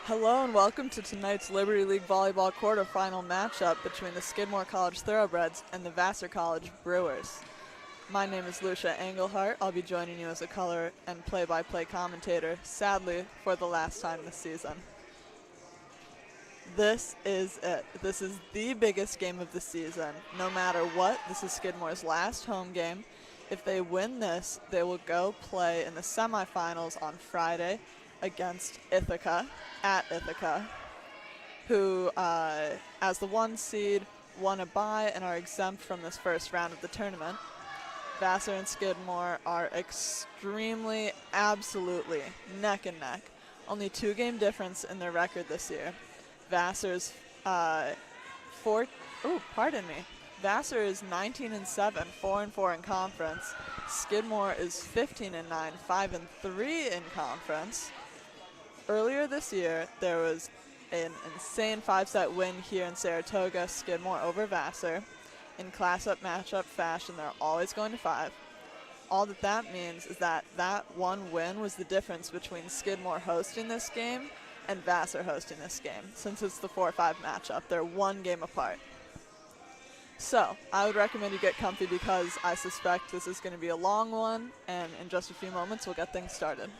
Hello and welcome to tonight's Liberty League Volleyball quarterfinal matchup between the Skidmore College Thoroughbreds and the Vassar College Brewers. My name is Lucia Engelhart. I'll be joining you as a color and play-by-play commentator, sadly, for the last time this season. This is it. This is the biggest game of the season. No matter what, this is Skidmore's last home game. If they win this, they will go play in the semifinals on Friday against Ithaca, at Ithaca, who, as the 1 seed, won a bye and are exempt from this first round of the tournament. Vassar and Skidmore are extremely, absolutely neck and neck. Only 2-game difference in their record this year. Vassar is 19-7, 4-4 in conference. Skidmore is 15-9, 5-3 in conference. Earlier this year, there was an insane 5-set win here in Saratoga, Skidmore over Vassar. In class-up matchup fashion, they're always going to 5. All that means is that one win was the difference between Skidmore hosting this game and Vassar hosting this game. Since it's the 4-5 matchup, they're 1 game apart. So, I would recommend you get comfy because I suspect this is going to be a long one, and in just a few moments, we'll get things started.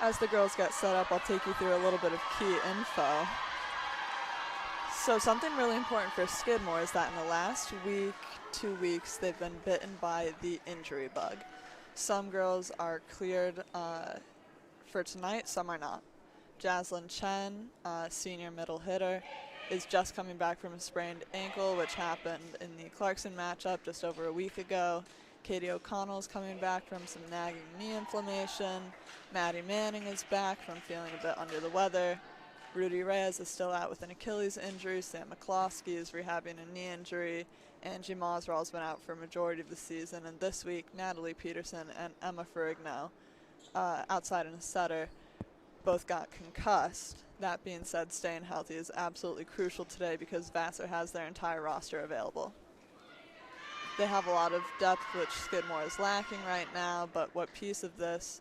As the girls get set up, I'll take you through a little bit of key info. So something really important for Skidmore is that in the last week, 2 weeks, they've been bitten by the injury bug. Some girls are cleared for tonight, some are not. Jaslyn Chen, senior middle hitter, is just coming back from a sprained ankle, which happened in the Clarkson matchup just over a week ago. Katie O'Connell's coming back from some nagging knee inflammation. Maddie Manning is back from feeling a bit under the weather. Rudy Reyes is still out with an Achilles injury. Sam McCloskey is rehabbing a knee injury. Angie Mosrall's been out for a majority of the season. And this week, Natalie Peterson and Emma Ferrigno, outside and a setter, both got concussed. That being said, staying healthy is absolutely crucial today because Vassar has their entire roster available. They have a lot of depth, which Skidmore is lacking right now, but what piece of this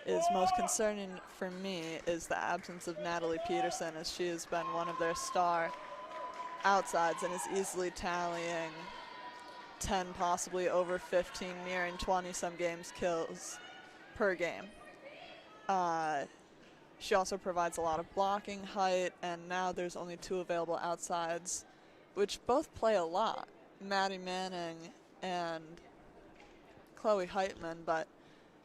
is most concerning for me is the absence of Natalie Peterson, as she has been one of their star outsides and is easily tallying 10, possibly over 15, nearing 20 some games kills per game. She also provides a lot of blocking height, and now there's only 2 available outsides, which both play a lot, Maddie Manning and Chloe Heitman, but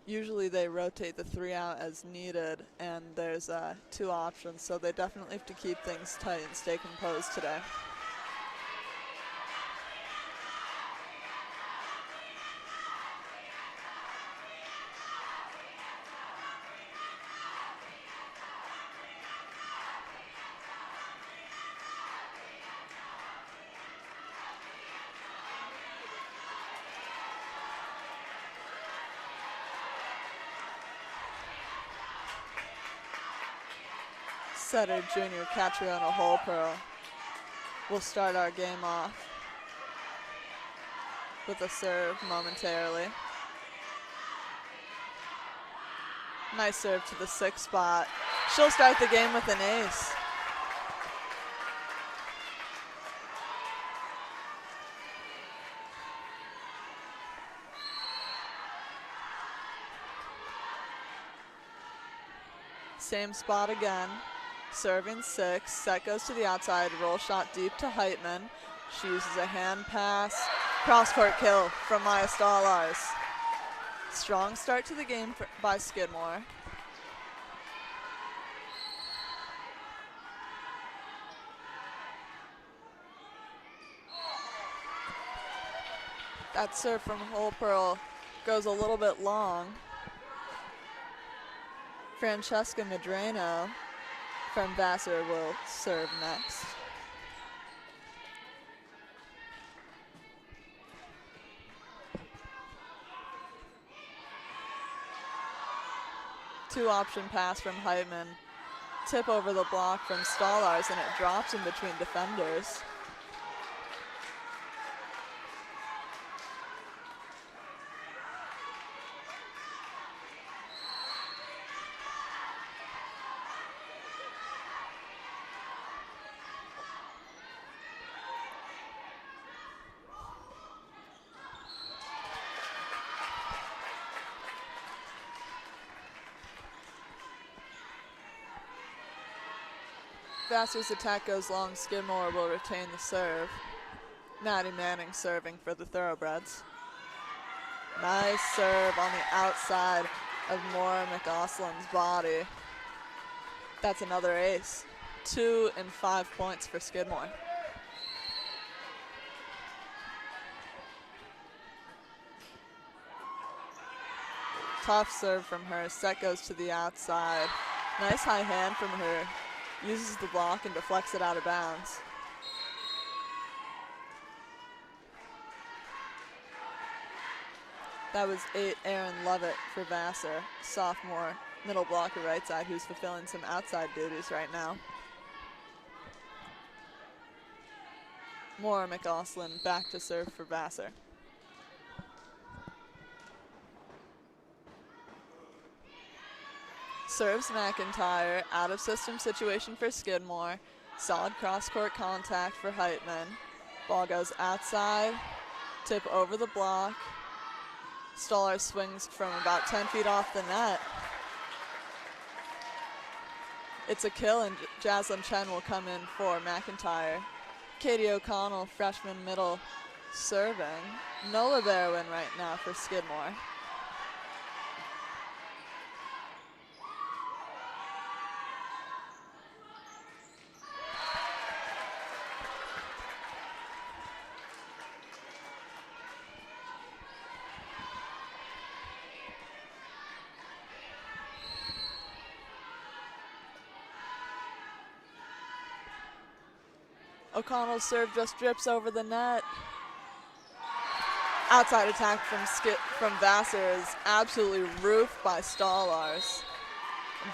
usually they rotate the 3 out as needed, and there's 2 options, so they definitely have to keep things tight and stay composed today. Setter junior Catriona Holpearl will start our game off with a serve momentarily. Nice serve to the 6th spot. She'll start the game with an ace. Same spot again. Serving 6, set goes to the outside, roll shot deep to Heitman. She uses a hand pass, cross-court kill from Maya Stallars. Strong start to the game by Skidmore. That serve from Holpearl goes a little bit long. Francesca Medrano from Vassar will serve next. Two-option pass from Heitman. Tip over the block from Stallars, and it drops in between defenders. Vassar's attack goes long. Skidmore will retain the serve. Maddie Manning serving for the Thoroughbreds. Nice serve on the outside of Maura McAuslin's body. That's another ace. 2 and 5 points for Skidmore. Tough serve from her. Set goes to the outside. Nice high hand from her. Uses the block and deflects it out of bounds. That was 8 Aaron Levitt for Vassar, sophomore middle blocker right side, who's fulfilling some outside duties right now. Maura McAuslin back to serve for Vassar. Serves McIntyre, out of system situation for Skidmore. Solid cross-court contact for Heitman. Ball goes outside, tip over the block. Stallars swings from about 10 feet off the net. It's a kill, and Jaslyn Chen will come in for McIntyre. Katie O'Connell, freshman middle, serving. No libero in right now for Skidmore. O'Connell's serve just drips over the net. Outside attack from Vassar is absolutely roofed by Stallars.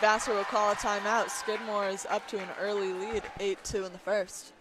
Vassar will call a timeout. Skidmore is up to an early lead, 8-2 in the first.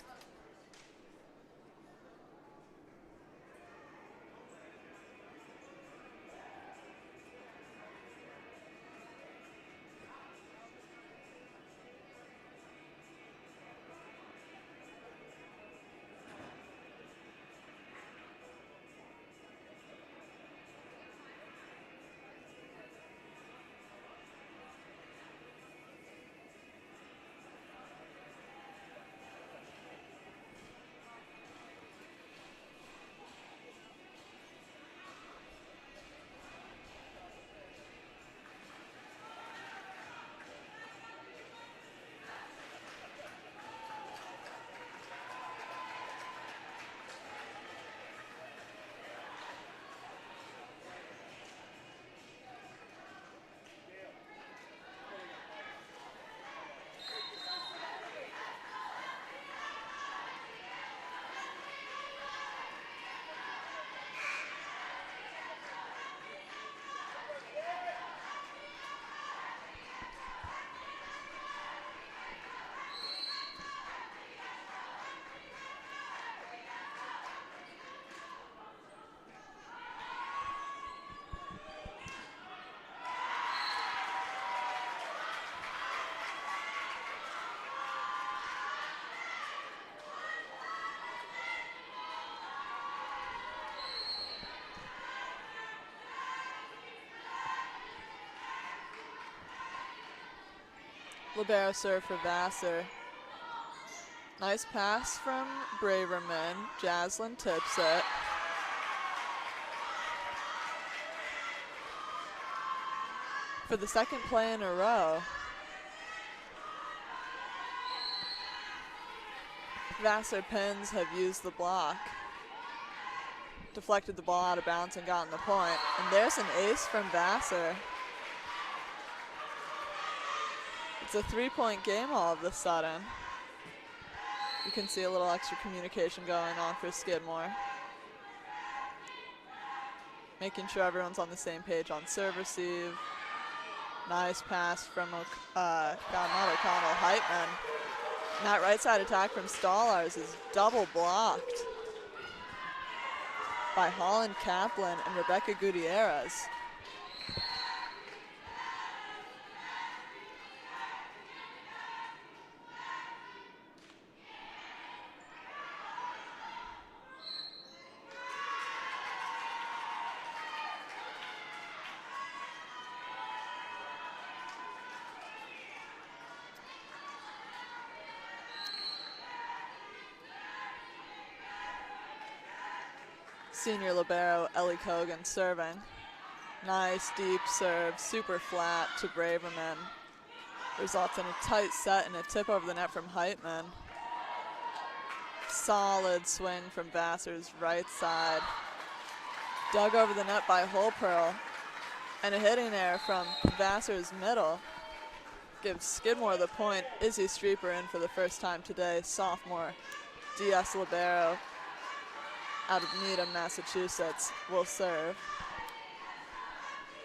Libero serve for Vassar. Nice pass from Braverman. Jaslyn tips it. For the second play in a row, Vassar pins have used the block. Deflected the ball out of bounds and gotten the point. And there's an ace from Vassar. It's a 3-point game all of a sudden. You can see a little extra communication going on for Skidmore. Making sure everyone's on the same page on serve receive. Nice pass from not O'Connell, Heitman. And that right side attack from Stallars is double blocked by Holland Kaplan and Rebecca Gutierrez. Senior libero Ellie Kogan serving. Nice deep serve, super flat to Braverman. Results in a tight set and a tip over the net from Heitman. Solid swing from Vassar's right side. Dug over the net by Holpearl. And a hitting error from Vassar's middle. Gives Skidmore the point. Izzy Streeper in for the first time today. Sophomore DS libero out of Needham, Massachusetts, will serve.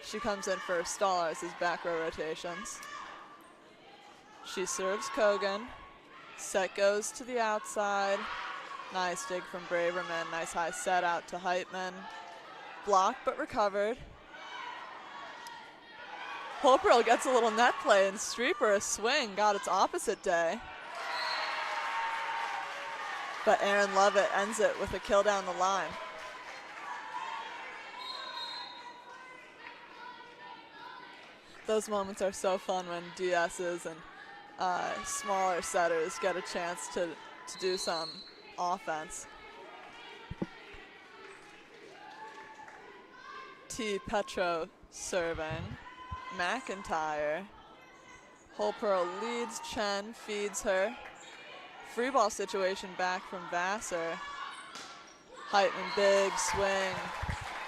She comes in for Stallars' back row rotations. She serves Kogan. Set goes to the outside. Nice dig from Braverman. Nice high set out to Heitman. Blocked but recovered. Holpearl gets a little net play, and Streeper a swing got its opposite day. But Aaron Lovett ends it with a kill down the line. Those moments are so fun when DSs and smaller setters get a chance to do some offense. T. Petro serving. McIntyre. Whole Pearl leads. Chen feeds her. Free ball situation back from Vassar. Heitman, big swing.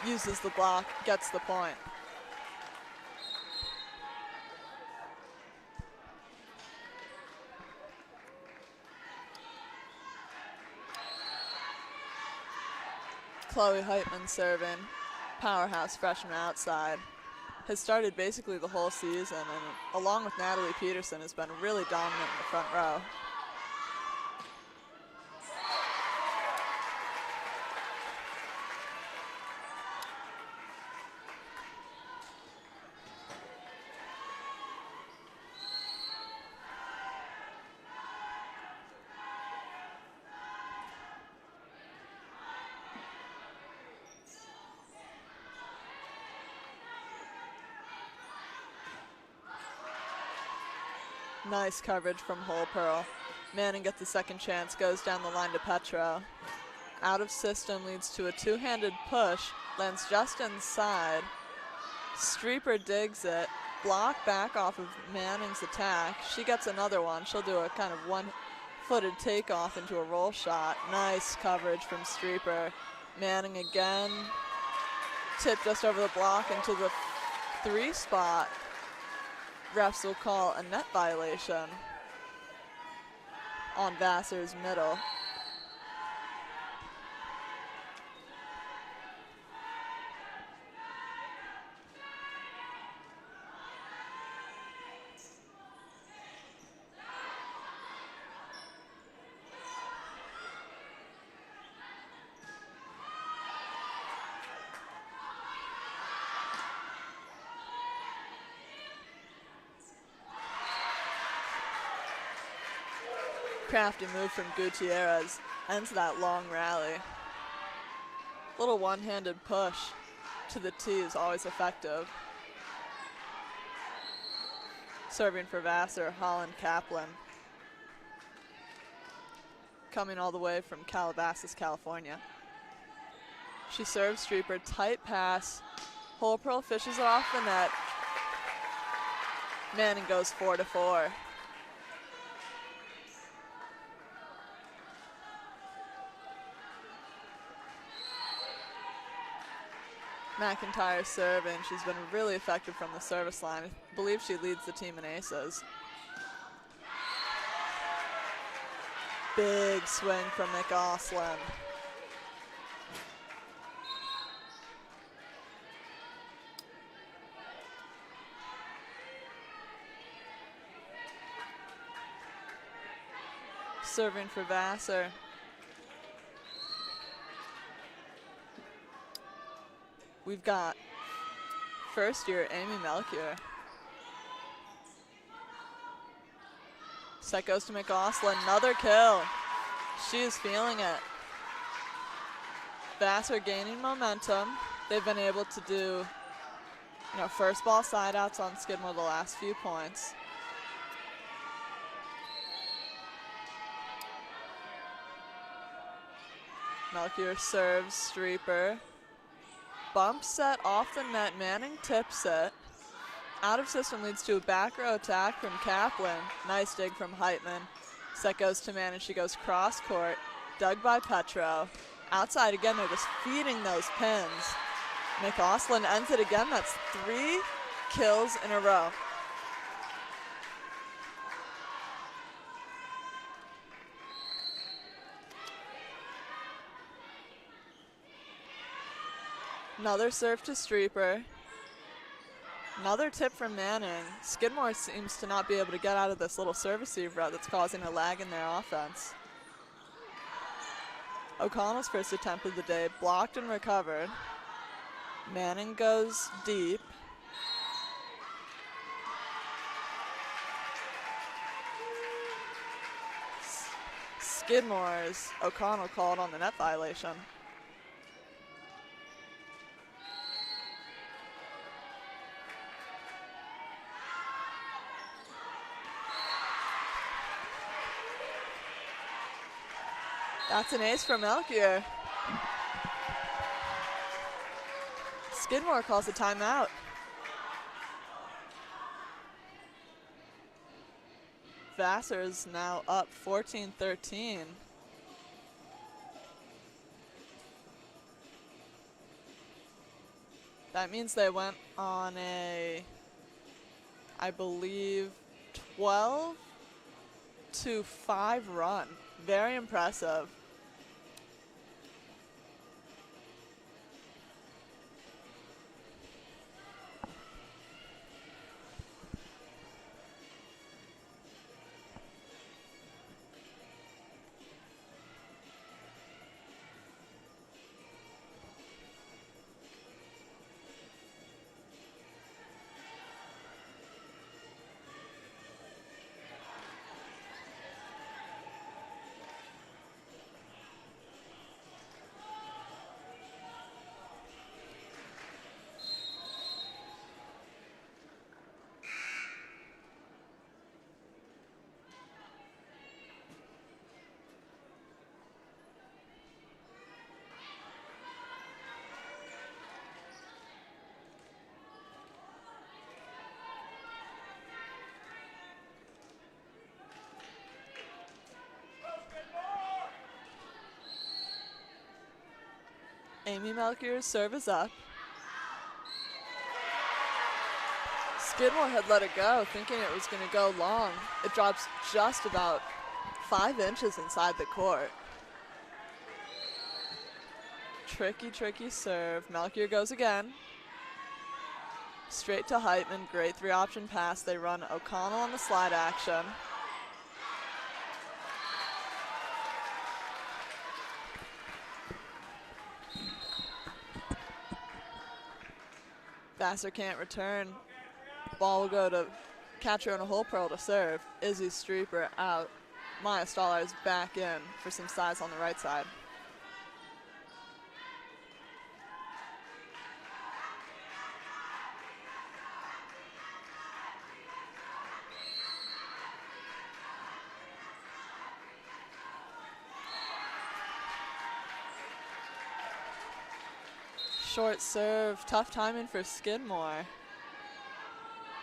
Uses the block, gets the point. Chloe Heitman serving. Powerhouse freshman outside. Has started basically the whole season, and along with Natalie Peterson has been really dominant in the front row. Nice coverage from Whole Pearl. Manning gets the second chance, goes down the line to Petro. Out of system leads to a two-handed push, lands just inside. Streeper digs it, block back off of Manning's attack. She gets another one. She'll do a kind of one-footed takeoff into a roll shot. Nice coverage from Streeper. Manning again. Tip just over the block into the 3 spot. Refs will call a net violation on Vassar's middle. Crafty move from Gutierrez ends that long rally. Little one-handed push to the tee is always effective. Serving for Vassar, Holland Kaplan. Coming all the way from Calabasas, California. She serves Streeper, tight pass. Whole Pearl fishes it off the net. Manning goes 4-4. McIntyre serving. She's been really effective from the service line. I believe she leads the team in aces. Big swing from McAuslan. Serving for Vassar. We've got first year Amy Melchior. Set goes to McAuslan, another kill. She is feeling it. Vassar gaining momentum. They've been able to do, first ball side outs on Skidmore the last few points. Melchior serves Streeper. Bump set off the net, Manning tips it. Out of system leads to a back row attack from Kaplan. Nice dig from Heitman. Set goes to Manning, she goes cross court. Dug by Petro. Outside again, they're just feeding those pins. McAuslan ends it again, that's 3 kills in a row. Another serve to Streeper. Another tip from Manning. Skidmore seems to not be able to get out of this little serve receive route that's causing a lag in their offense. O'Connell's first attempt of the day, blocked and recovered. Manning goes deep. Skidmore's O'Connell called on the net violation. That's an ace for Melchior. Skidmore calls a timeout. Vassar is now up 14-13. That means they went on a, I believe, 12-5 run. Very impressive. Amy Melchior's serve is up. Skidmore had let it go, thinking it was going to go long. It drops just about 5 inches inside the court. Tricky, tricky serve. Melchior goes again. Straight to Heitman, great 3-option pass. They run O'Connell on the slide action. Vassar can't return. Ball will go to catcher and a hole pearl to serve. Izzy Streeper out. Maya Stollars back in for some size on the right side. Short serve, tough timing for Skidmore.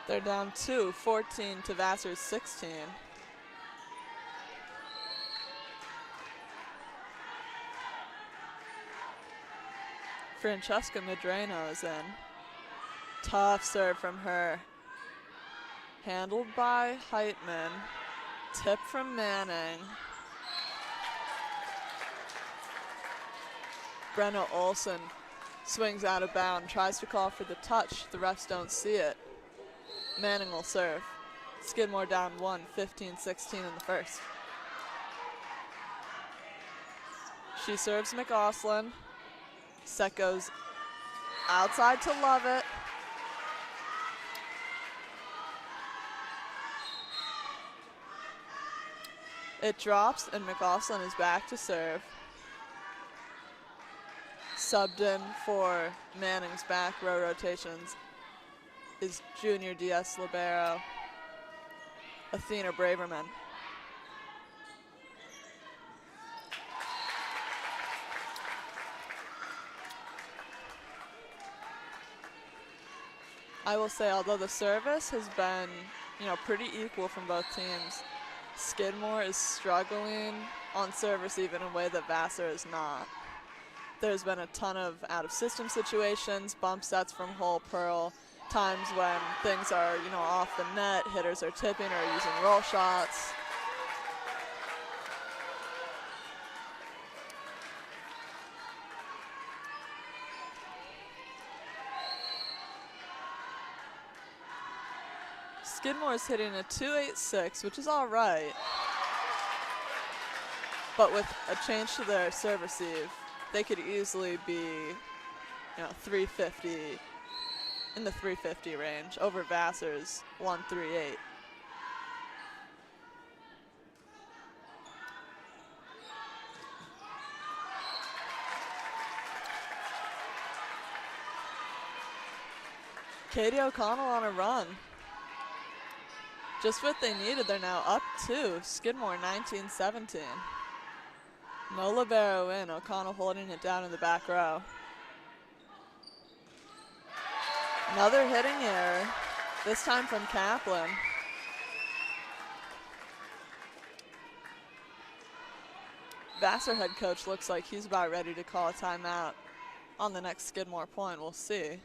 They're down 2, 14 to Vassar's 16. Francesca Medrano is in. Tough serve from her. Handled by Heitman. Tip from Manning. Brenna Olson swings out of bound, tries to call for the touch. The refs don't see it. Manning will serve. Skidmore down 1, 15-16 in the first. She serves McAuslin. Set goes outside to Lovett. It drops and McAuslin is back to serve. Subbed in for Manning's back row rotations is junior DS libero, Athena Braverman. I will say, although the service has been, pretty equal from both teams, Skidmore is struggling on service even in a way that Vassar is not. There's been a ton of out-of-system situations, bump sets from hole pearl, times when things are, off the net, hitters are tipping or using roll shots. Skidmore is hitting a 2.86, which is all right. But with a change to their serve receive, they could easily be, 350, in the 350 range over Vassar's 138. Katie O'Connell on a run. Just what they needed. They're now up 2. Skidmore 19-17. No libero in. O'Connell holding it down in the back row. Another hitting error, this time from Kaplan. Vassar head coach looks like he's about ready to call a timeout on the next Skidmore point. We'll see.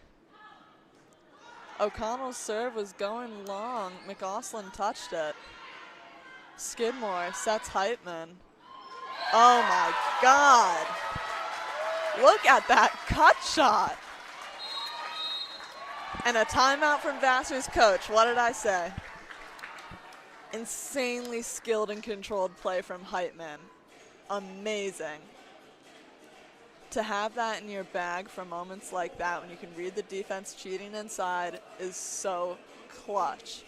O'Connell's serve was going long. McAuslin touched it. Skidmore sets Heitman. Oh my God. Look at that cut shot. And a timeout from Vassar's coach. What did I say? Insanely skilled and controlled play from Heitman. Amazing. To have that in your bag for moments like that when you can read the defense cheating inside is so clutch.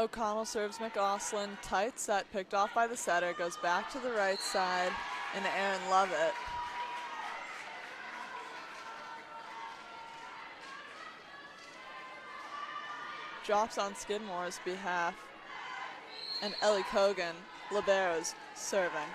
O'Connell serves McAuslin. Tight set, picked off by the setter. Goes back to the right side, and Aaron Lovett. Drops on Skidmore's behalf. And Ellie Kogan, libero's serving.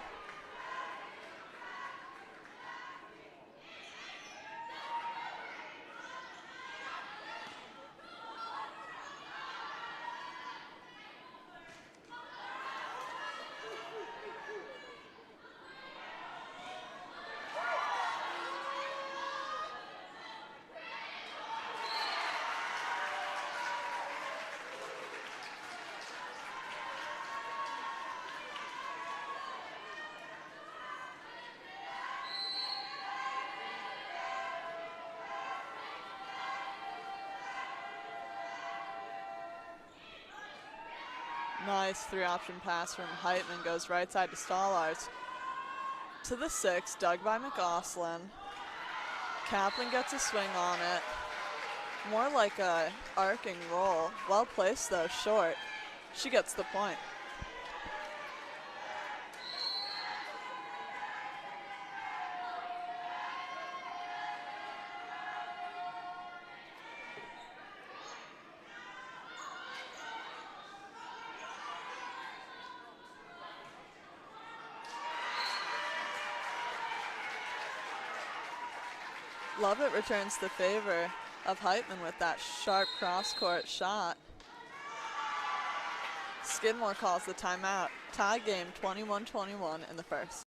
Nice three-option pass from Heitman. Goes right side to Stallars. To the 6, dug by McAuslin. Kaplan gets a swing on it. More like a arcing roll. Well placed though, short. She gets the point. Lovett returns the favor of Heitman with that sharp cross-court shot. Skidmore calls the timeout. Tie game 21-21 in the first.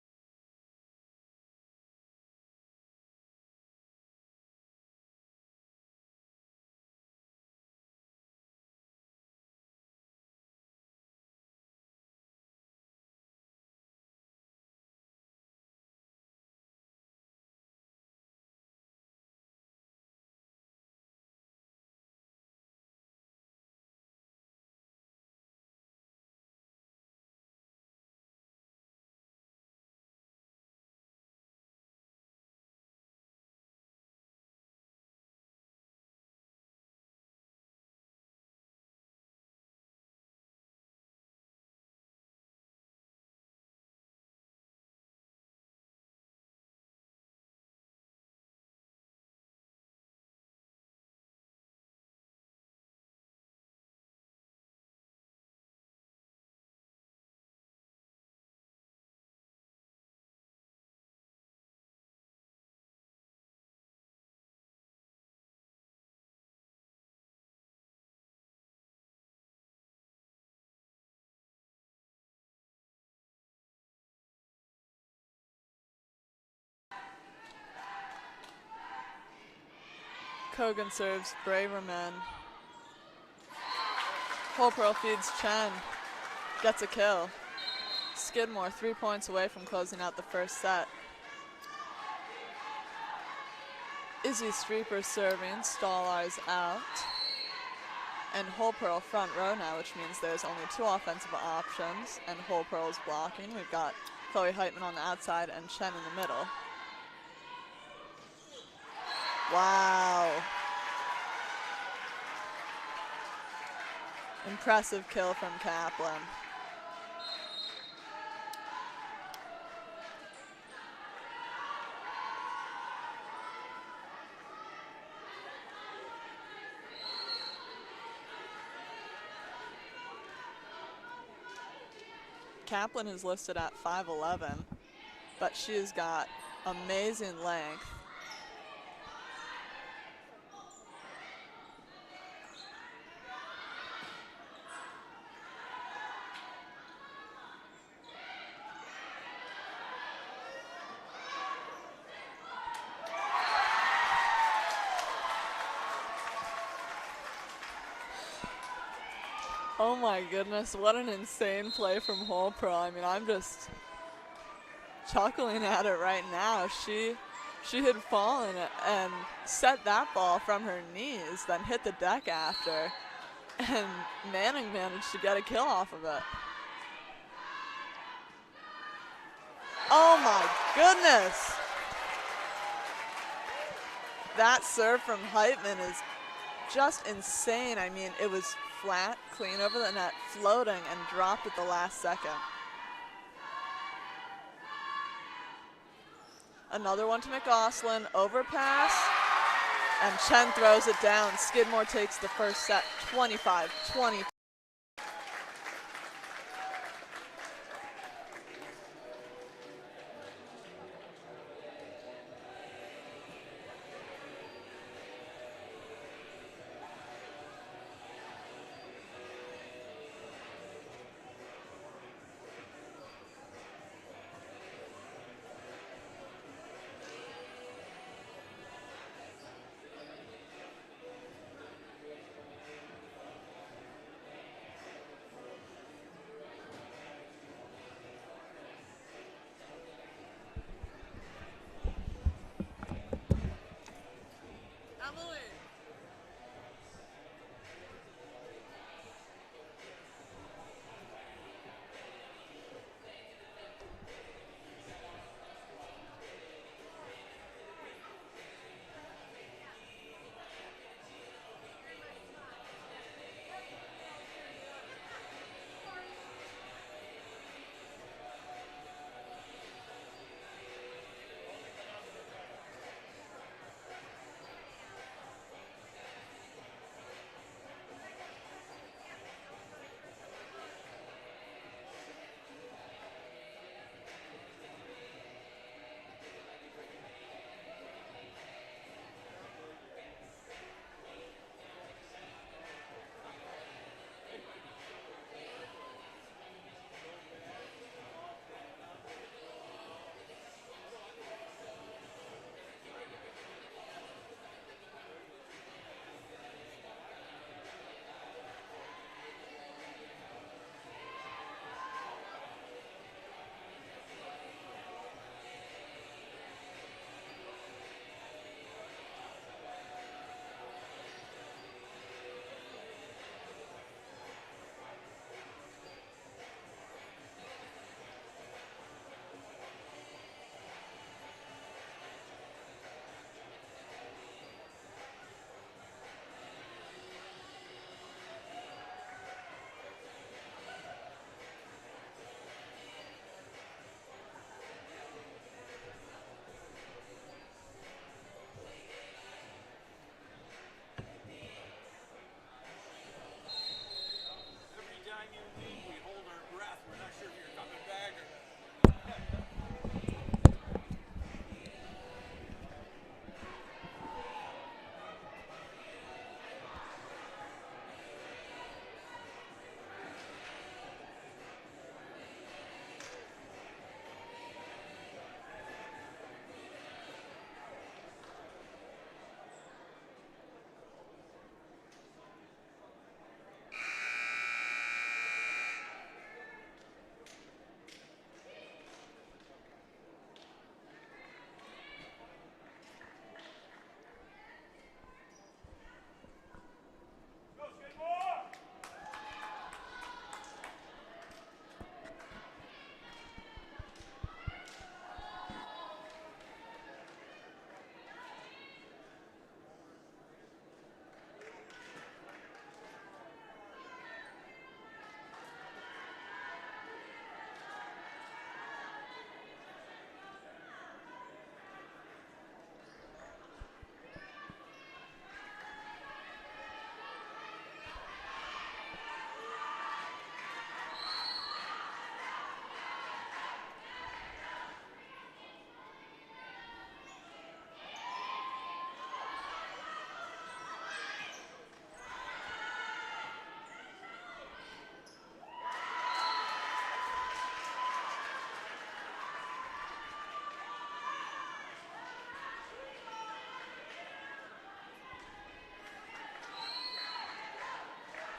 Kogan serves Braverman. Holpearl feeds Chen. Gets a kill. Skidmore 3 points away from closing out the first set. Izzy Streeper serving, Stallars out. And Holpearl front row now, which means there's only 2 offensive options, and Holpearl's blocking. We've got Chloe Heitman on the outside and Chen in the middle. Wow. Impressive kill from Kaplan. Kaplan is listed at 5'11", but she's got amazing length. Oh my goodness, what an insane play from Holpearl. I mean, I'm just chuckling at it right now. She had fallen and set that ball from her knees, then hit the deck after, and Manning managed to get a kill off of it. Oh my goodness! That serve from Heitman is just insane. I mean, it was flat, clean over the net, floating, and dropped at the last second. Another one to McGoslin, overpass, and Chen throws it down. Skidmore takes the first set, 25-20.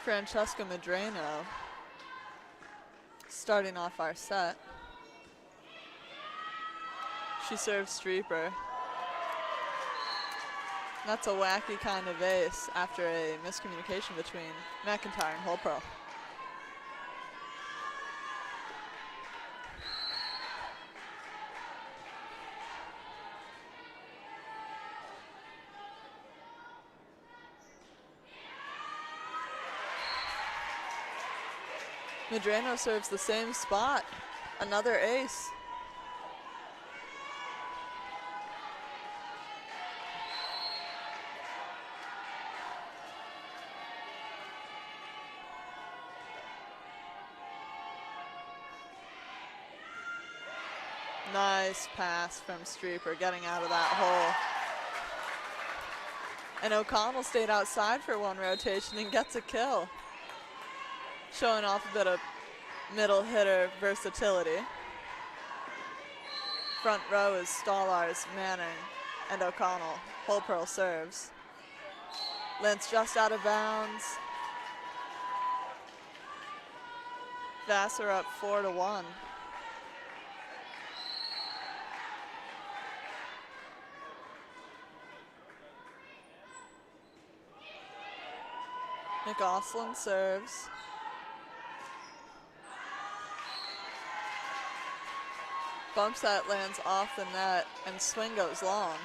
Francesca Medrano starting off our set. She serves Streeper. That's a wacky kind of ace after a miscommunication between McIntyre and Holpro. Medrano serves the same spot. Another ace. Nice pass from Streeper, getting out of that hole. And O'Connell stayed outside for one rotation and gets a kill, showing off a bit of middle hitter versatility. Front row is Stallars, Manning, and O'Connell. Holpearl serves. Lance just out of bounds. Vassar up 4-1. McAuslan serves. Bumps that, lands off the net, and swing goes long.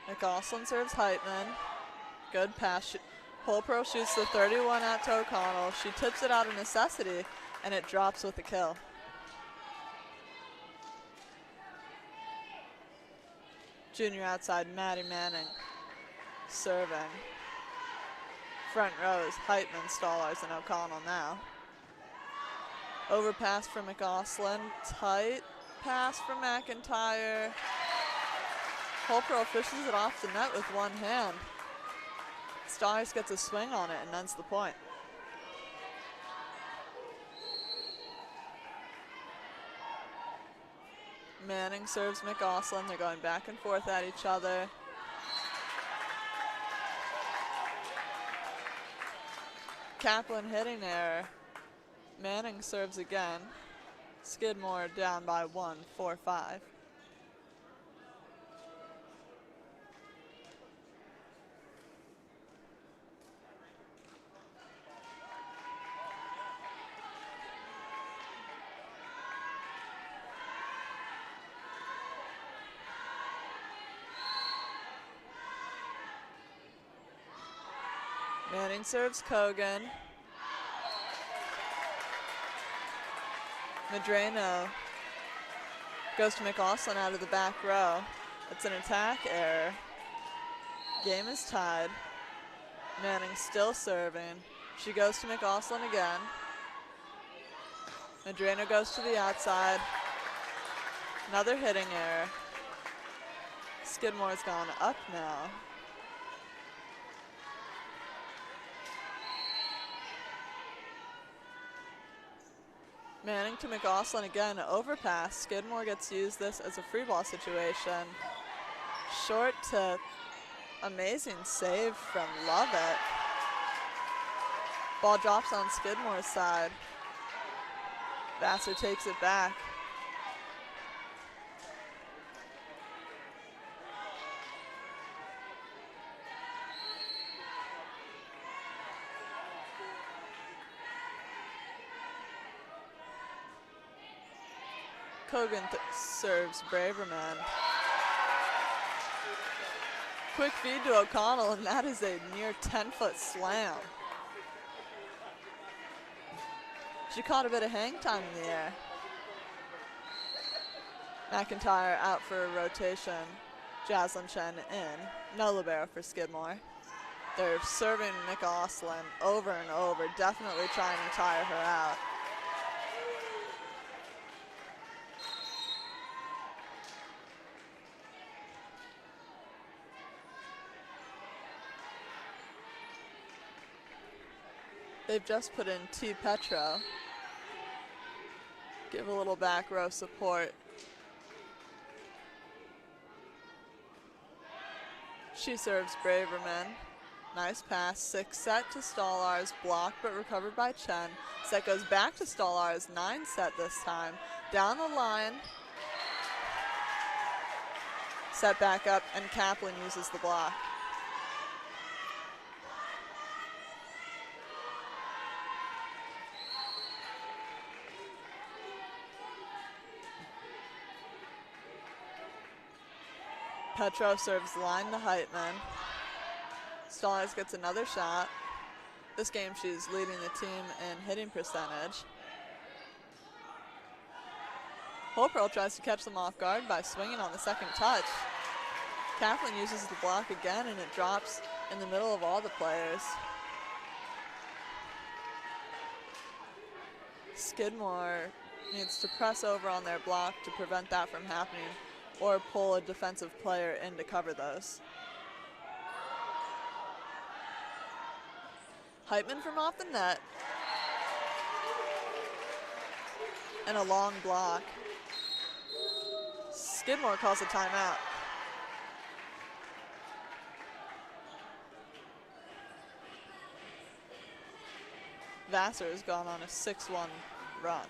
McAuslan serves Heitman. Good pass. Holpro shoots the 31 out to O'Connell. She tips it out of necessity, and it drops with a kill. Junior outside, Maddie Manning serving. Front row is Heitman, Stallars, and O'Connell now. Overpass for McAuslan. Tight pass for McIntyre. Holpro fishes it off the net with one hand. Stallars gets a swing on it and ends the point. Manning serves McAuslan. They're going back and forth at each other. Kaplan hitting error. Manning serves again. Skidmore down by 1, 4-5. Manning serves Kogan. Medrano goes to McAuslan out of the back row. It's an attack error. Game is tied. Manning still serving. She goes to McAuslan again. Medrano goes to the outside. Another hitting error. Skidmore's gone up now. Manning to McAuslan again, overpass. Skidmore gets to use this as a free ball situation. Short tip, amazing save from Lovett. Ball drops on Skidmore's side. Vassar takes it back. Kogan serves Braverman. Quick feed to O'Connell, and that is a near 10-foot slam. She caught a bit of hang time in the air. McIntyre out for a rotation. Jaslyn Chen in. No libero for Skidmore. They're serving McAuslan over and over, definitely trying to tire her out. They've just put in T. Petro. Give a little back row support. She serves Braverman. Nice pass. 6 set to Stallars. Blocked but recovered by Chen. Set goes back to Stallars. 9 set this time. Down the line. Set back up, and Kaplan uses the block. Petrov serves line to Heitman. Stallars gets another shot. This game she's leading the team in hitting percentage. Holpearl tries to catch them off guard by swinging on the second touch. Kaplan uses the block again, and it drops in the middle of all the players. Skidmore needs to press over on their block to prevent that from happening, or pull a defensive player in to cover those. Heitman from off the net. And a long block. Skidmore calls a timeout. Vassar has gone on a 6-1 run.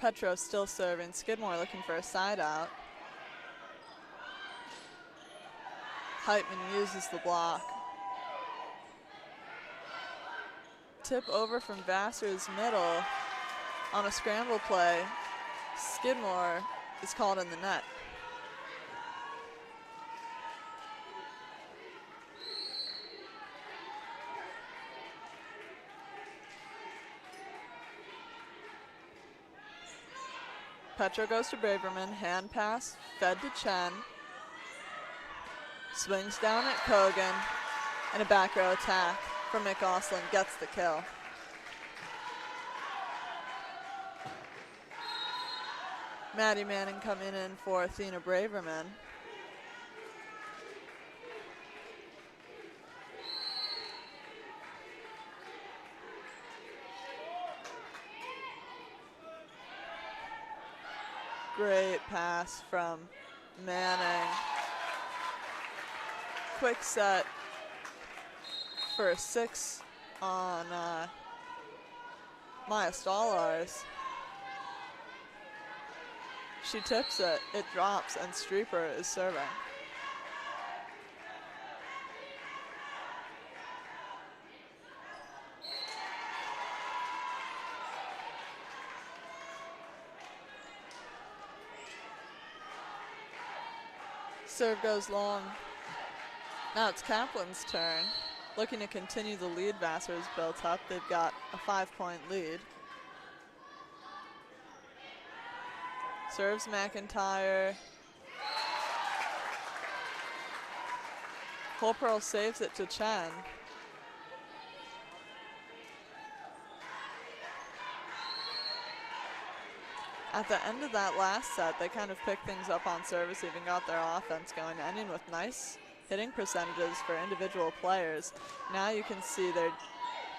Petro still serving. Skidmore looking for a side out. Heitman uses the block. Tip over from Vassar's middle on a scramble play. Skidmore is called in the net. Petro goes to Braverman, hand pass, fed to Chen. Swings down at Kogan, and a back row attack from McAuslin gets the kill. Maddie Manning coming in for Athena Braverman. Great pass from Manning. Quick set for a 6 on Maya Stallars. She tips it, it drops, and Streeper is serving. Serve goes long. Now it's Kaplan's turn. Looking to continue the lead Vassar's built up. They've got a 5-point lead. Serves McIntyre. Holpearl saves it to Chen. At the end of that last set, they kind of picked things up on service, even got their offense going, ending with nice hitting percentages for individual players. Now you can see their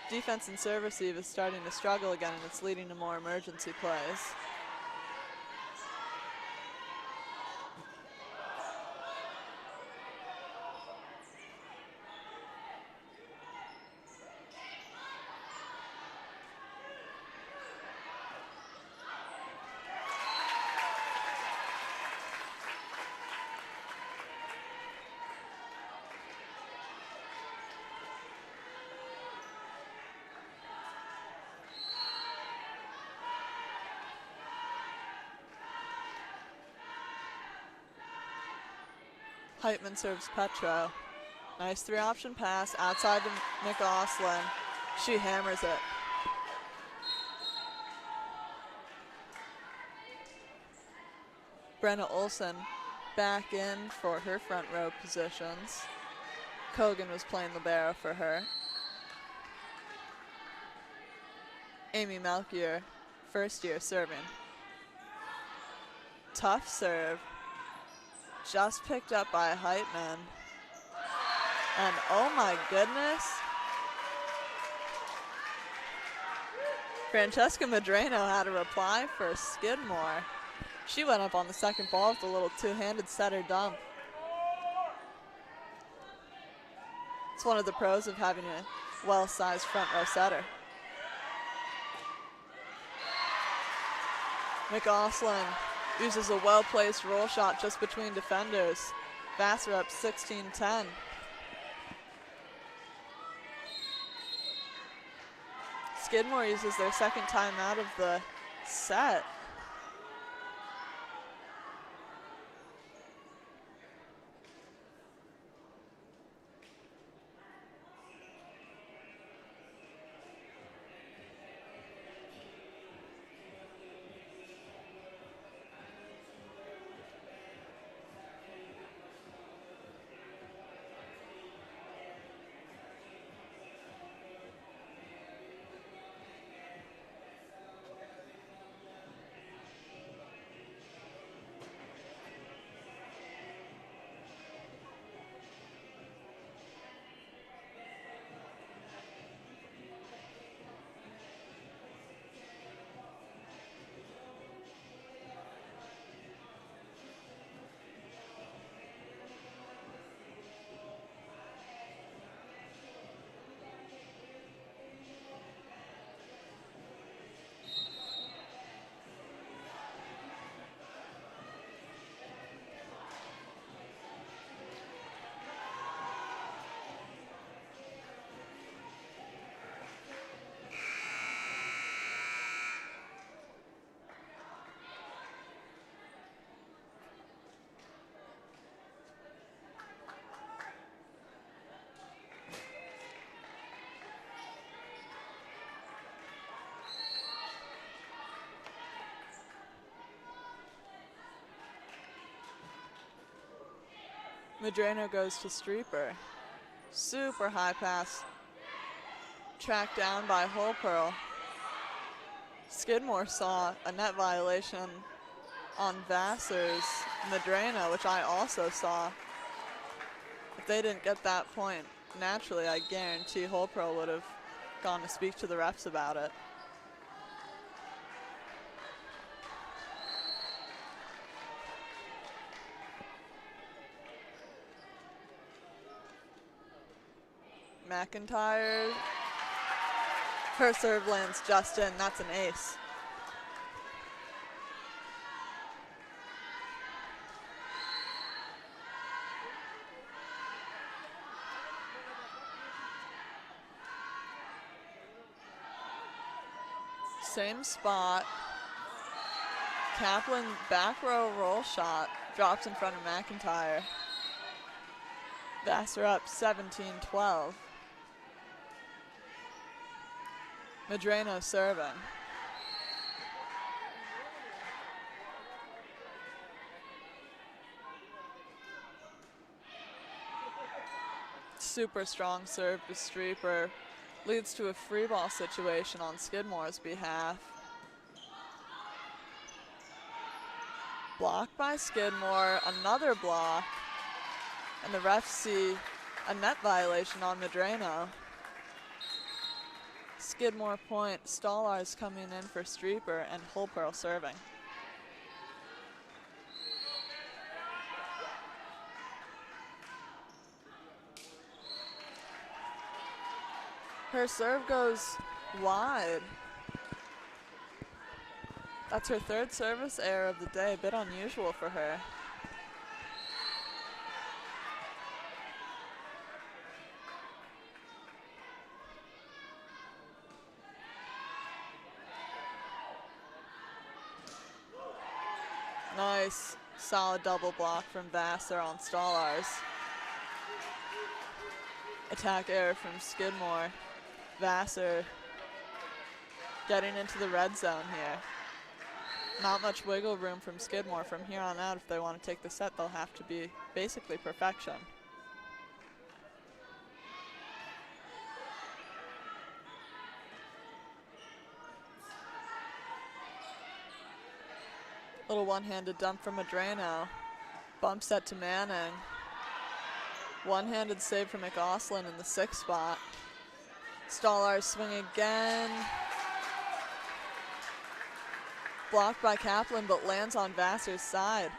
defense and serve receive is starting to struggle again, and it's leading to more emergency plays. Heitman serves Petro. Nice three-option pass outside to McAuslin. She hammers it. Brenna Olson back in for her front row positions. Kogan was playing libero for her. Amy Melchior, first year serving. Tough serve. Just picked up by Heitman. And oh my goodness. Francesca Madreno had a reply for Skidmore. She went up on the second ball with a little two-handed setter dump. It's one of the pros of having a well-sized front row setter. McAuslin uses a well-placed roll shot just between defenders. Vassar up 16-10. Skidmore uses their second time out of the set. Madreno goes to Streeper. Super high pass. Tracked down by Holpearl. Skidmore saw a net violation on Vassar's Madreno, which I also saw. If they didn't get that point, naturally, I guarantee Holpearl would have gone to speak to the refs about it. McIntyre, her serve lands just in. That's an ace. Same spot. Kaplan back row roll shot, drops in front of McIntyre. Vassar up 17-12. Madreno serving. Super strong serve to Streeper. Leads to a free ball situation on Skidmore's behalf. Blocked by Skidmore, another block. And the refs see a net violation on Madreno. Skidmore point, Stallars coming in for Streeper and Holpearl serving. Her serve goes wide. That's her third service error of the day, a bit unusual for her. Nice Solid double block from Vassar on Stolarz. Attack error from Skidmore. Vassar getting into the red zone here. Not much wiggle room from Skidmore from here on out. If they want to take the set, they'll have to be basically perfection. Little one-handed dump from Madrano. Bump set to Manning. One-handed save from McAuslin in the 6th spot. Stolarz swing again. Blocked by Kaplan, but lands on Vassar's side.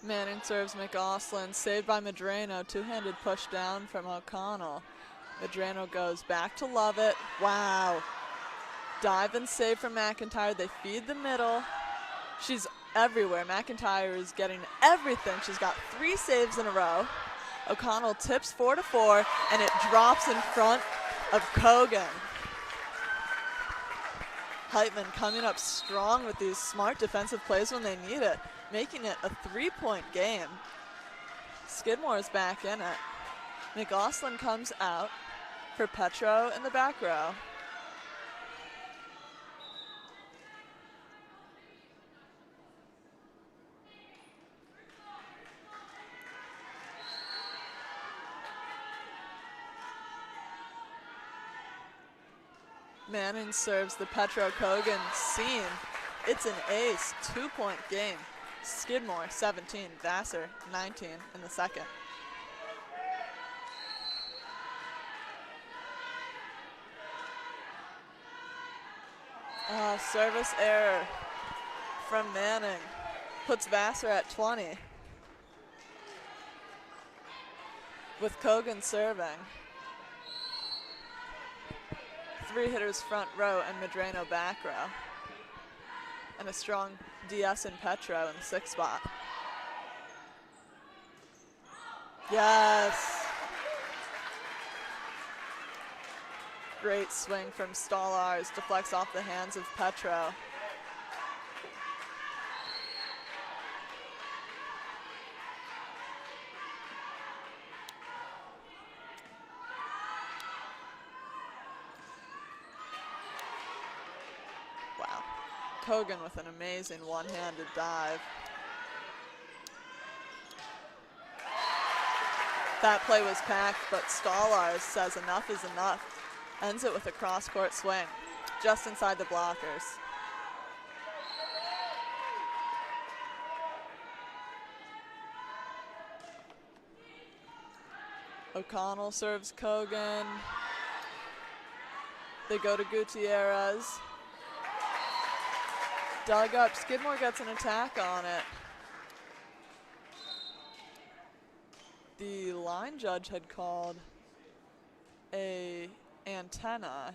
Manning serves McAuslin, saved by Madrano, two-handed push down from O'Connell. Madrano goes back to Lovett. Wow. Dive and save from McIntyre. They feed the middle. She's everywhere. McIntyre is getting everything. She's got 3 saves in a row. O'Connell tips 4-4, and it drops in front of Kogan. Heitman coming up strong with these smart defensive plays when they need it, making it a 3-point game. Skidmore is back in it. McAuslin comes out for Petro in the back row. Manning serves the Petro Kogan seam. It's an ace, 2-point game. Skidmore 17, Vassar 19 in the second. Service error from Manning puts Vassar at 20. With Kogan serving. 3 hitters front row and Madrano back row. And a strong DS in Petro in the 6th spot. Yes. Great swing from Stolarz, deflects off the hands of Petro. Wow. Kogan with an amazing one-handed dive. That play was packed, but Stolarz says enough is enough. Ends it with a cross-court swing, just inside the blockers. O'Connell serves Kogan. They go to Gutierrez. Dug up, Skidmore gets an attack on it. The line judge had called a antenna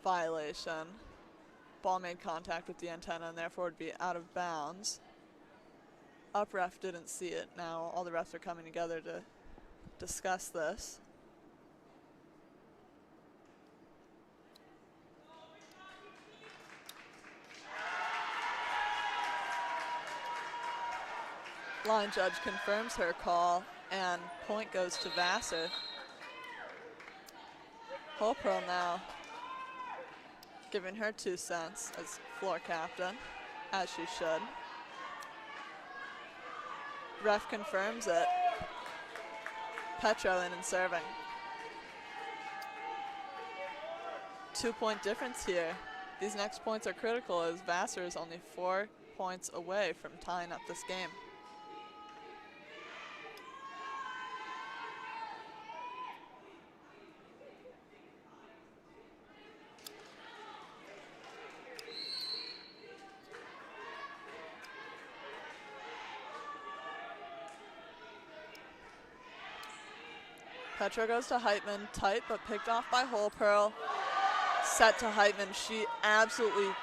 violation. Ball made contact with the antenna and therefore would be out of bounds. Up ref didn't see it. Now all the refs are coming together to discuss this. Line judge confirms her call and point goes to Vassar. Holpearl now giving her 2 cents as floor captain, as she should. Ref confirms it. Petro in and serving. 2-point difference here. These next points are critical as Vassar is only 4 points away from tying up this game. Petra goes to Heitman, tight but picked off by Holpearl. Set to Heitman, she absolutely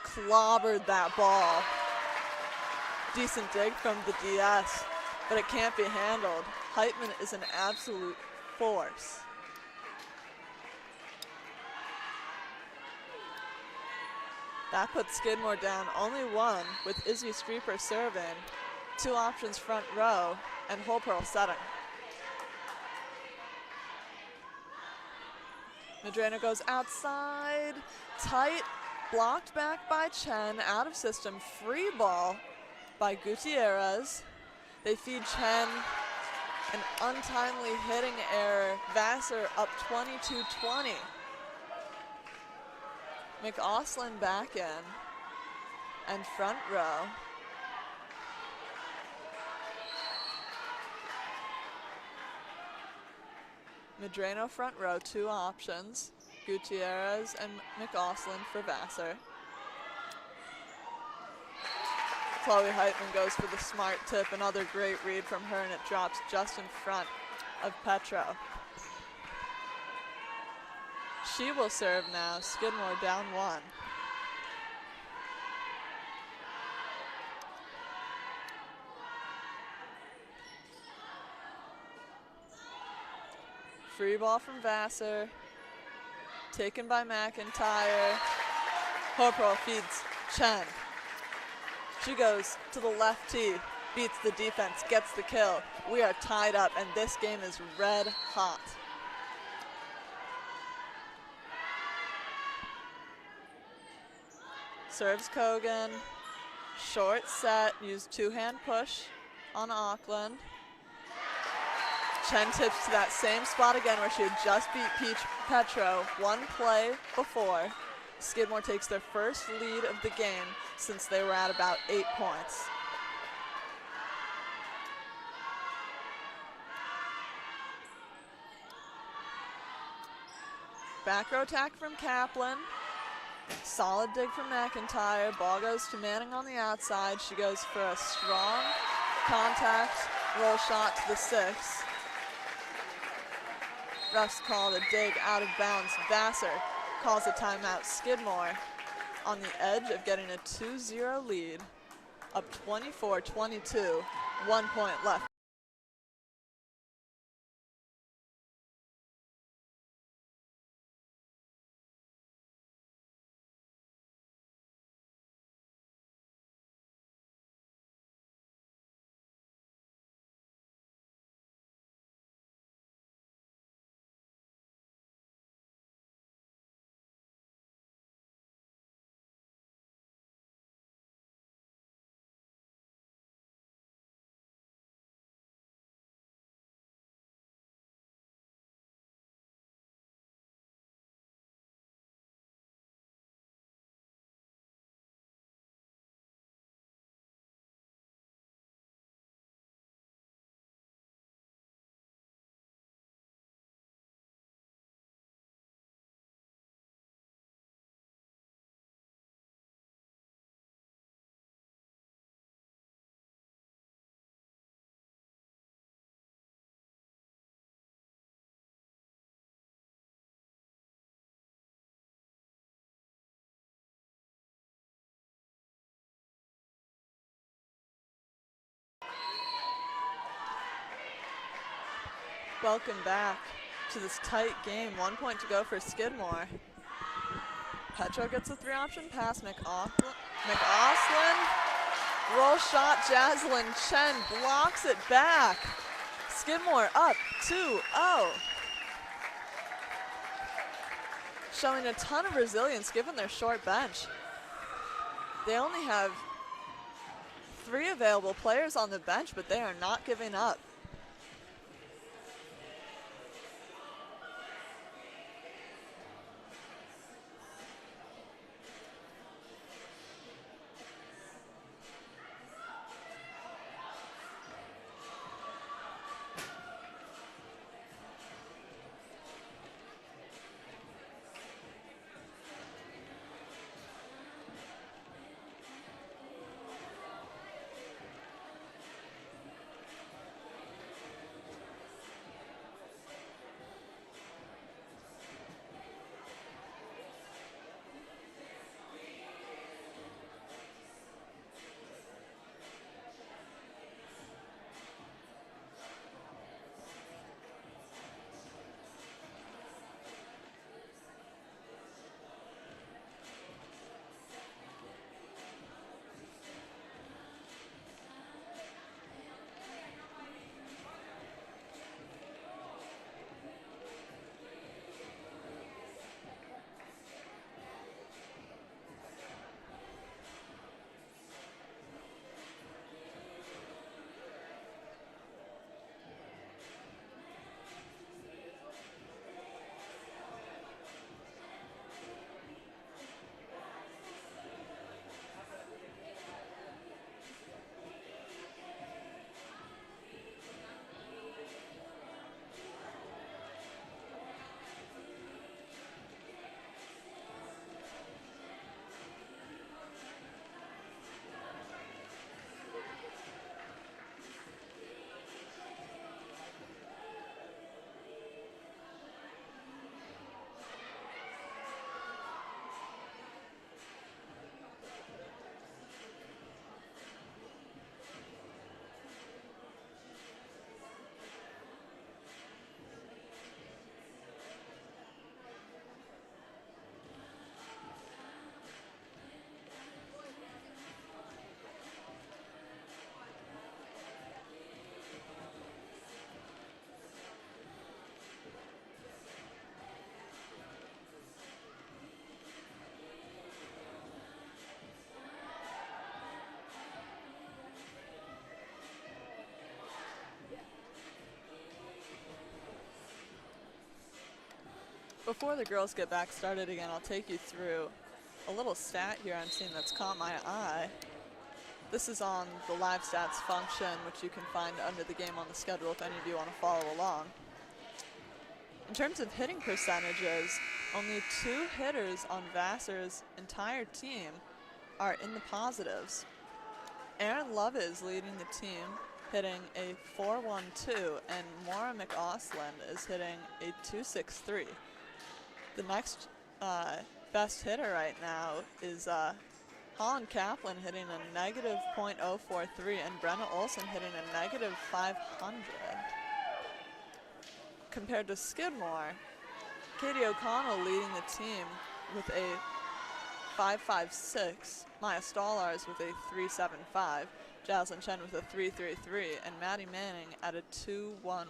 clobbered that ball. Decent dig from the DS, but it can't be handled. Heitman is an absolute force. That puts Skidmore down only one with Izzy Streeper serving. 2 options front row and Holpearl setting. Madrena goes outside, tight, blocked back by Chen, out of system, free ball by Gutierrez. They feed Chen, an untimely hitting error. Vassar up 22-20. McAuslin back in, and front row. Madreno front row, 2 options. Gutierrez and McAuslin for Vassar. Chloe Heitman goes for the smart tip, another great read from her, and it drops just in front of Petro. She will serve now, Skidmore down 1. Free ball from Vassar, taken by McIntyre. Holpearl feeds Chen. She goes to the left tee, beats the defense, gets the kill. We are tied up, and this game is red hot. Serves Kogan, short set, used 2-hand push on Auckland. Chen tips to that same spot again where she had just beat Petro 1 play before. Skidmore takes their first lead of the game since they were at about 8 points. Back row attack from Kaplan. Solid dig from McIntyre. Ball goes to Manning on the outside. She goes for a strong contact roll shot to the 6. Refs called a dig out of bounds. Vassar calls a timeout. Skidmore on the edge of getting a 2-0 lead, up 24-22, 1 point left. Welcome back to this tight game. 1 point to go for Skidmore. Petro gets a 3-option pass. McAuslin, roll shot. Jaslyn Chen blocks it back. Skidmore up 2-0. Showing a ton of resilience given their short bench. They only have 3 available players on the bench, but they are not giving up. Before the girls get back started again, I'll take you through a little stat here I'm seeing that's caught my eye. This is on the live stats function, which you can find under the game on the schedule if any of you want to follow along. In terms of hitting percentages, only 2 hitters on Vassar's entire team are in the positives. Aaron Lovett is leading the team, hitting a 4.12, and Maura McAusland is hitting a 2.63. The next best hitter right now is Holland Kaplan hitting a negative .043 and Brenna Olson hitting a negative 500. Compared to Skidmore, Katie O'Connell leading the team with a 5.56, Maya Stallars with a 3.75, Jaslyn Chen with a 3.33, and Maddie Manning at a 2.11.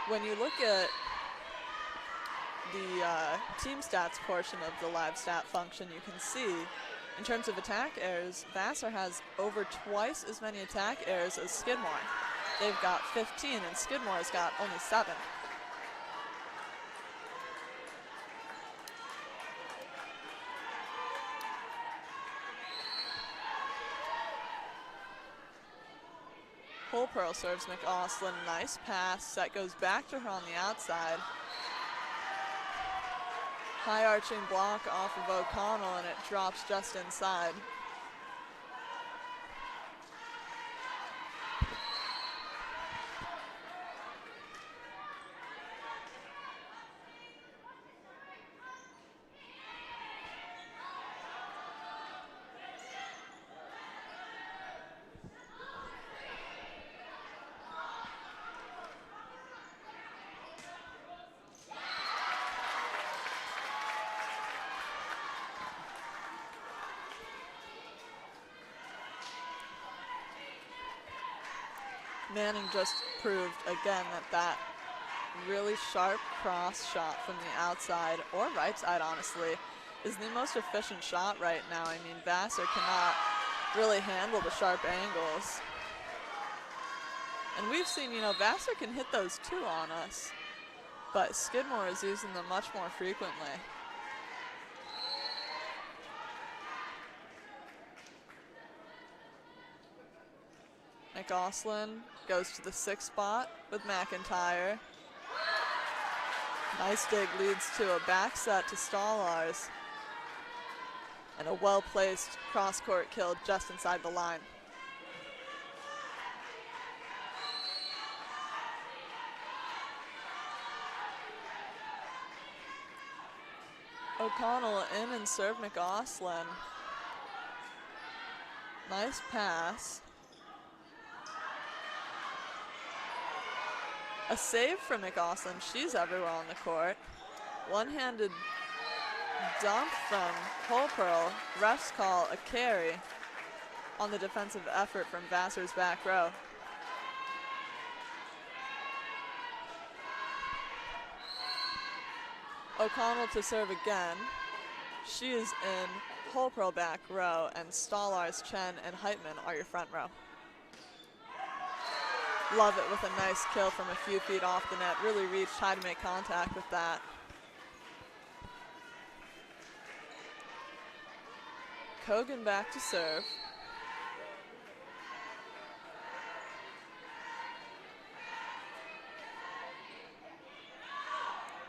When you look at the team stats portion of the live stat function, you can see, in terms of attack errors, Vassar has over twice as many attack errors as Skidmore. They've got 15, and Skidmore's got only 7. Whole Pearl serves McAusland, nice pass, set goes back to her on the outside. High arching block off of O'Connell, and it drops just inside. Manning just proved again that really sharp cross shot from the outside, or right side honestly, is the most efficient shot right now. I mean, Vassar cannot really handle the sharp angles. And we've seen, Vassar can hit those too on us, but Skidmore is using them much more frequently. McAusland goes to the 6th spot with McIntyre. Nice dig leads to a back set to Stallars. And a well-placed cross-court kill just inside the line. O'Connell in and served McAusland. Nice pass. A save from McAusland. She's everywhere on the court. One-handed dunk from Whole Pearl. Refs call a carry on the defensive effort from Vassar's back row. O'Connell to serve again. She is in Whole Pearl back row, and Stallars, Chen, and Heitman are your front row. Love it with a nice kill from a few feet off the net. Really reached high to make contact with that. Kogan back to serve.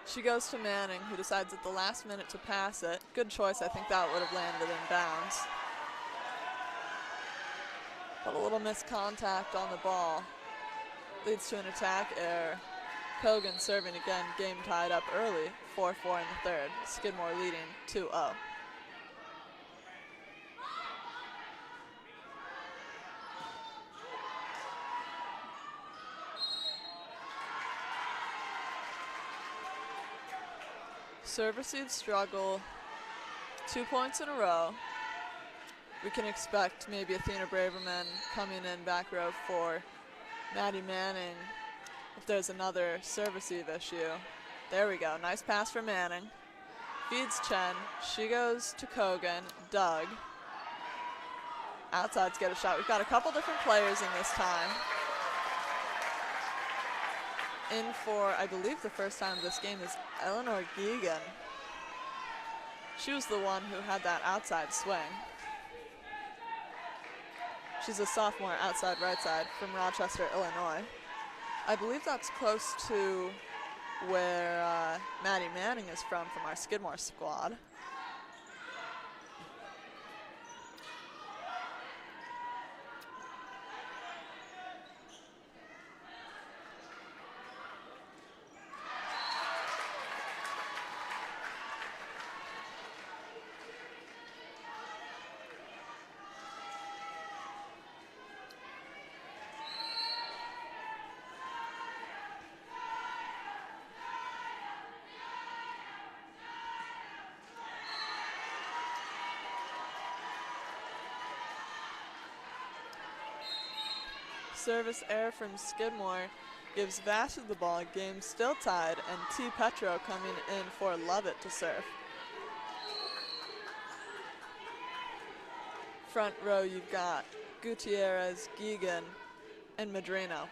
She goes to Manning, who decides at the last minute to pass it. Good choice. I think that would have landed in bounds. But a little missed contact on the ball leads to an attack error. Kogan serving again, game tied up early, 4-4 in the 3rd. Skidmore leading 2-0. Server seed struggle, 2 points in a row. We can expect maybe Athena Braverman coming in back row for Maddie Manning if there's another serve receive issue. There we go. Nice pass from Manning. Feeds Chen. She goes to Kogan. Doug. Outsides get a shot. We've got a couple different players in this time. In for, I believe, the first time this game is Eleanor Geegan. She was the one who had that outside swing. She's a sophomore outside right side from Rochester, Illinois. I believe that's close to where Maddie Manning is from our Skidmore squad. Service error from Skidmore gives Vassar the ball. Game still tied, and T. Petro coming in for Lovett to serve. Front row, you've got Gutierrez, Geegan, and Madrino.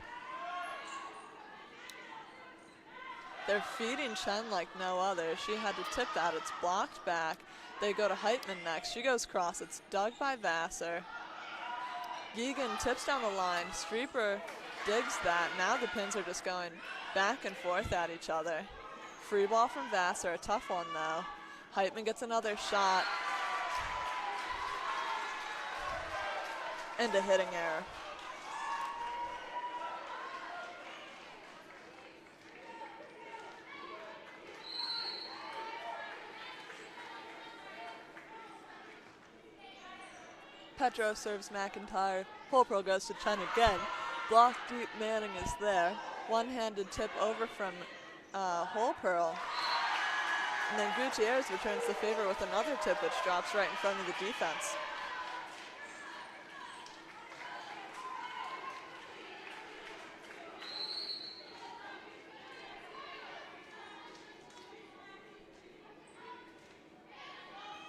They're feeding Chen like no other. She had to tip that. It's blocked back. They go to Heitman next. She goes cross. It's dug by Vassar. Geegan tips down the line. Streeper digs that. Now the pins are just going back and forth at each other. Free ball from Vassar, a tough one though. Heitman gets another shot. And a hitting error. Petro serves McIntyre. Holpearl goes to Chen again. Block deep, Manning is there. One-handed tip over from Holpearl. And then Gutierrez returns the favor with another tip which drops right in front of the defense.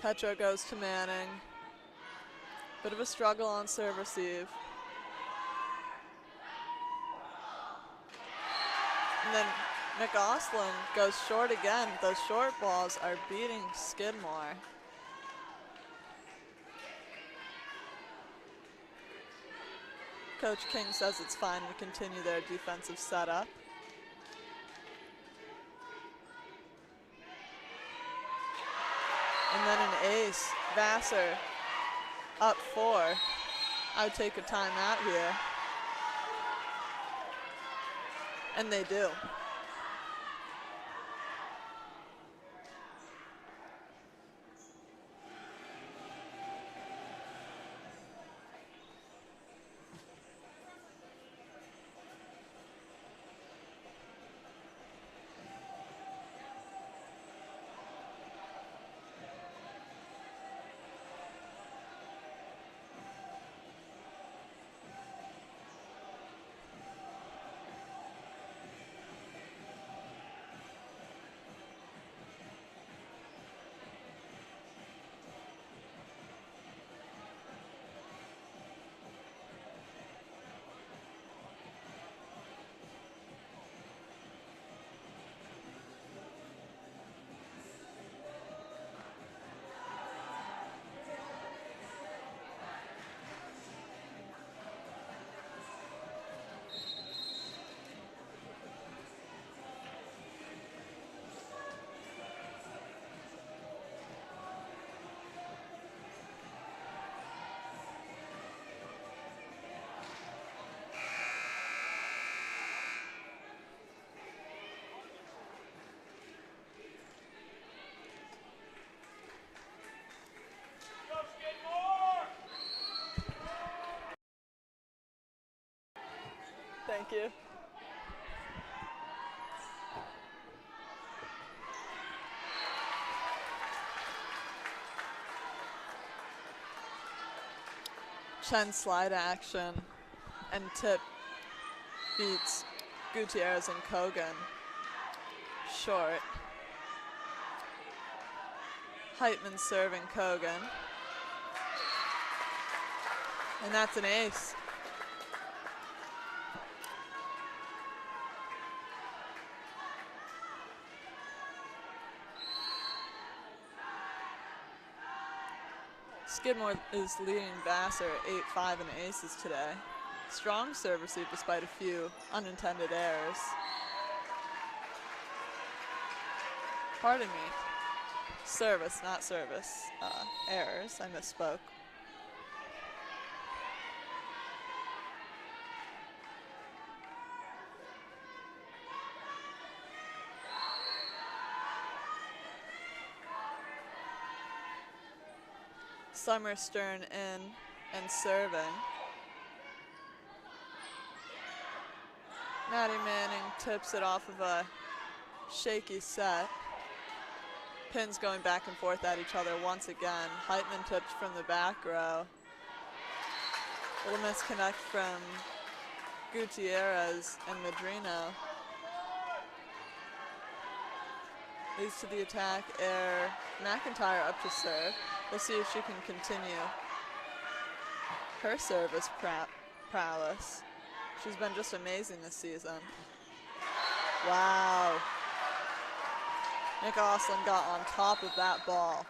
Petro goes to Manning. Bit of a struggle on serve receive. And then McAuslin goes short again. Those short balls are beating Skidmore. Coach King says it's fine to continue their defensive setup. And then an ace. Vassar up 4. I would take a timeout here. And they do. Thank you. Chen slide action and tip beats Gutierrez and Kogan. short. Heitman serving Kogan. And that's an ace. Skidmore is leading Vassar 8-5 in aces today. Strong serve receive despite a few unintended errors. Pardon me. Service, not service. Errors, I misspoke. Summer Stern in and serving. Maddie Manning tips it off of a shaky set. Pins going back and forth at each other once again. Heitman tipped from the back row. Little misconnect from Gutierrez and Madrino. Leads to the attack, error. McIntyre up to serve. We'll see if she can continue her service prowess. She's been just amazing this season. Wow. Nick Oslin got on top of that ball.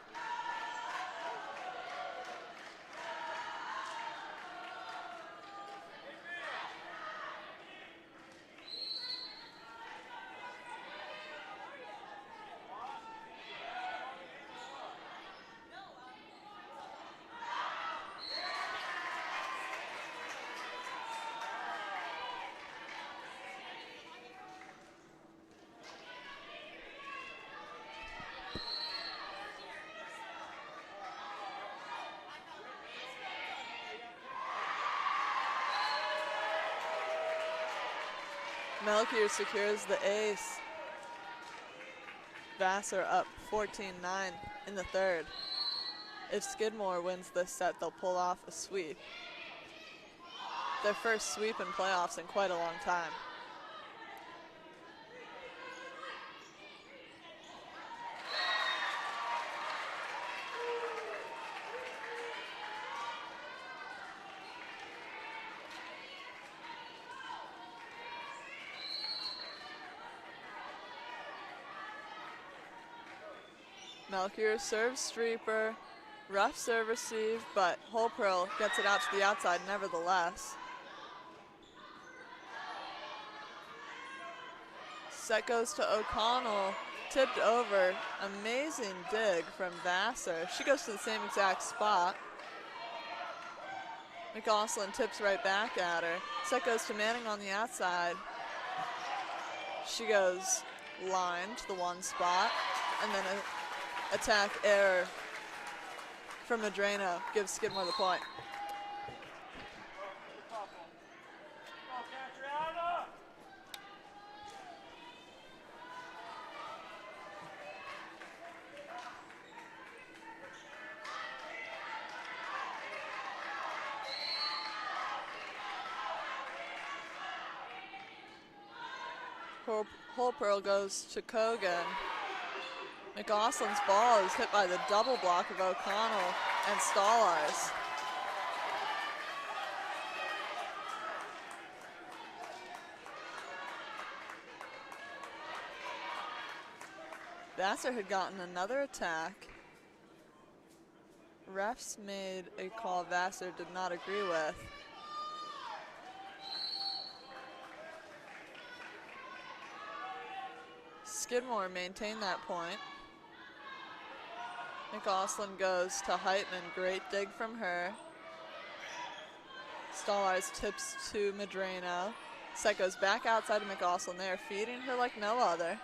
Melchior secures the ace. Vassar up 14-9 in the third. If Skidmore wins this set, they'll pull off a sweep. Their first sweep in playoffs in quite a long time. Melchior serves Streeper, rough serve receive, but Holpearl gets it out to the outside nevertheless. Set goes to O'Connell, tipped over, amazing dig from Vassar. She goes to the same exact spot. McAuslin tips right back at her. Set goes to Manning on the outside. She goes line to the one spot, and then a attack error from Madrino gives Skidmore the point. Holpearl goes to Kogan. McAuslin's ball is hit by the double block of O'Connell and Stallars. Vassar had gotten another attack. Refs made a call Vassar did not agree with. Skidmore maintained that point. McAuslin goes to Heitman, great dig from her. Stallars tips to Madrino. Set goes back outside of McAuslin. They are feeding her like no other.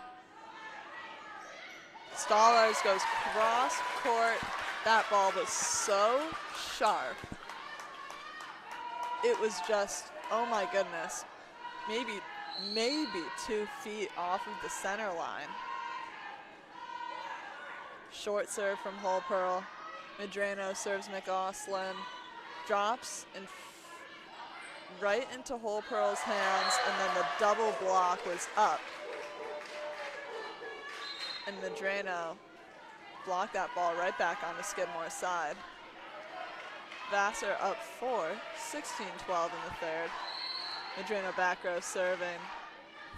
Stallars goes cross court. That ball was so sharp. It was just, oh my goodness, maybe 2 feet off of the center line. Short serve from Holpearl. Madrino serves McAuslin. Drops and right into Holpearl's hands, and then the double block was up. And Medrano blocked that ball right back onto Skidmore's side. Vassar up 4, 16-12 in the third. Medrano back row serving,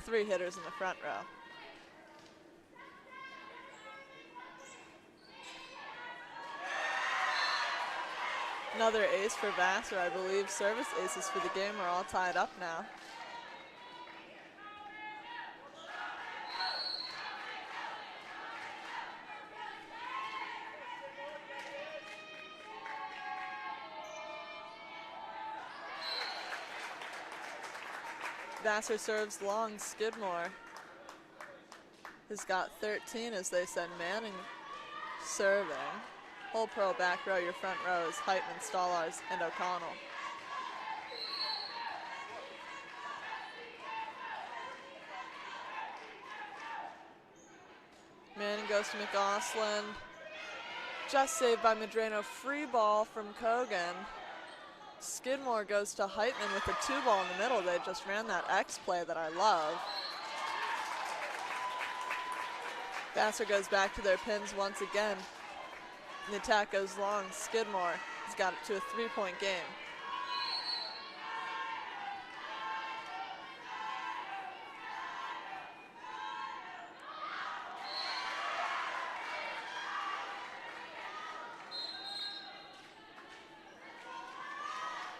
3 hitters in the front row. Another ace for Vassar, I believe. Service aces for the game are all tied up now. Vassar serves long. Skidmore has got 13, as they said. Manning serving. Whole pro back row, your front row is Heitman, Stallars, and O'Connell. Manning goes to McGoslin. Just saved by Medrano. Free ball from Kogan. Skidmore goes to Heitman with a 2-ball in the middle. They just ran that X play that I love. Vassar goes back to their pins once again. And the attack goes long. Skidmore has got it to a 3-point game.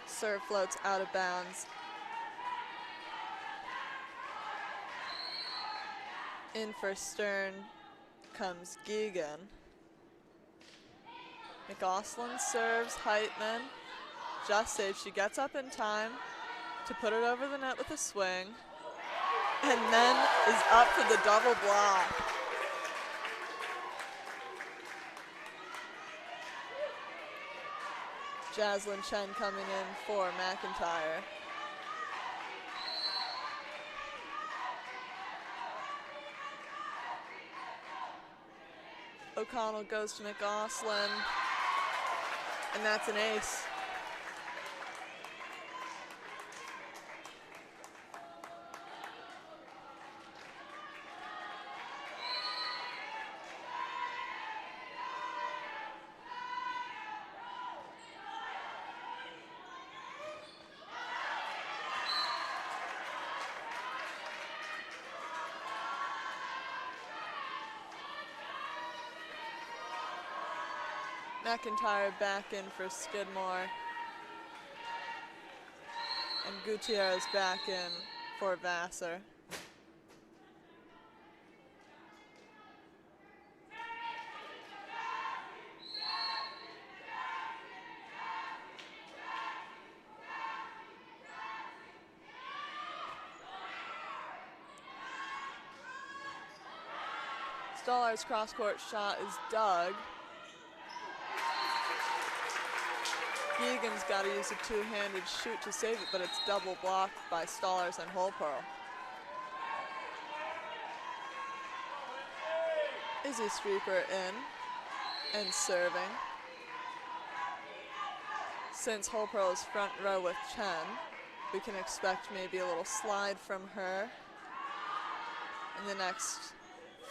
Serve floats out of bounds. In for Stern comes Geegan. McGoslin serves Heitman. Just saves. She gets up in time to put it over the net with a swing. And then is up for the double block. Jaslyn Chen coming in for McIntyre. O'Connell goes to McGoslin, and that's an ace. McIntyre back in for Skidmore. And Gutierrez back in for Vassar. Stallars' cross-court shot is dug. Egan's got to use a two-handed shoot to save it, but it's double blocked by Stallars and Holpearl. Izzy Streeper in and serving. Since Holpearl is front row with Chen, we can expect maybe a little slide from her in the next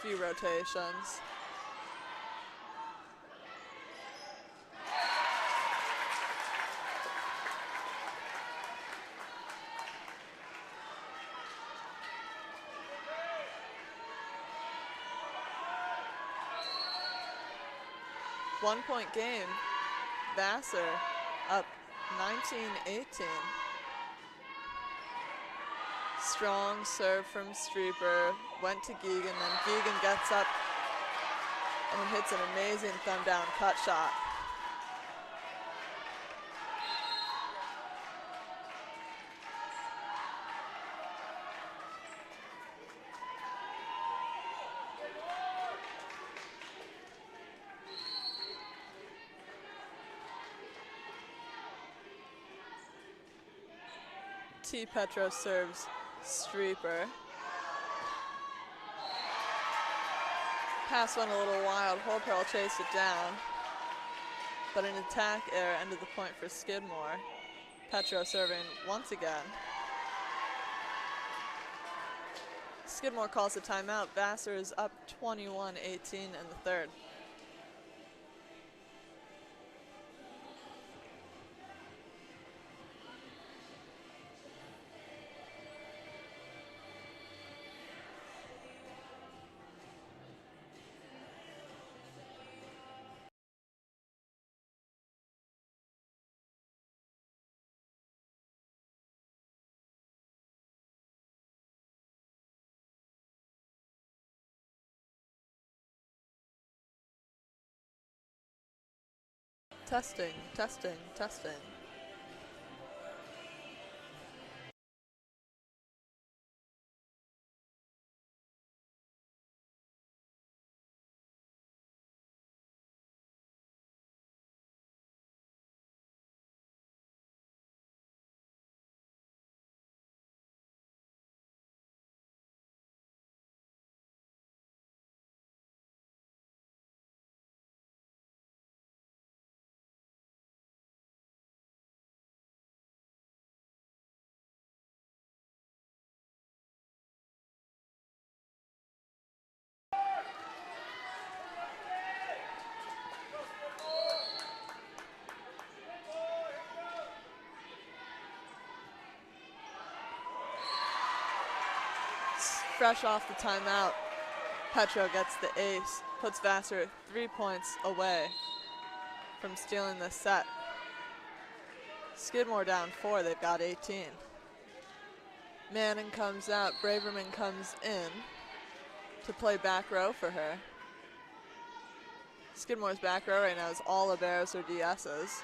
few rotations. One-point game. Vassar up 19-18. Strong serve from Streeper, went to Geegan, then Geegan gets up and hits an amazing thumb down cut shot. T. Petro serves Streeper. Pass went a little wild. Holpearl chased it down. But an attack error ended the point for Skidmore. Petro serving once again. Skidmore calls a timeout. Vassar is up 21-18 in the third. Testing, testing, testing. Fresh off the timeout, Petro gets the ace, puts Vassar 3 points away from stealing this set. Skidmore down 4, they've got 18. Manning comes out, Braverman comes in to play back row for her. Skidmore's back row right now is all liberos or DSs.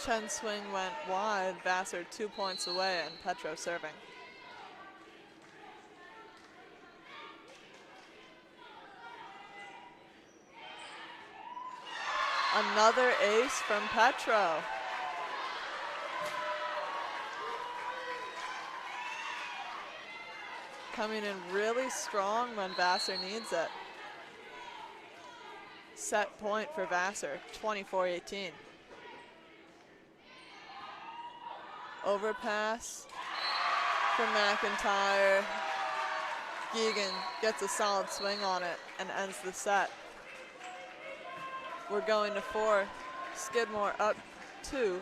Chen's swing went wide, Vassar 2 points away, and Petro serving. Another ace from Petro. Coming in really strong when Vassar needs it. Set point for Vassar, 24-18. Overpass from McIntyre. Geoghegan gets a solid swing on it and ends the set. We're going to 4. Skidmore up 2-1.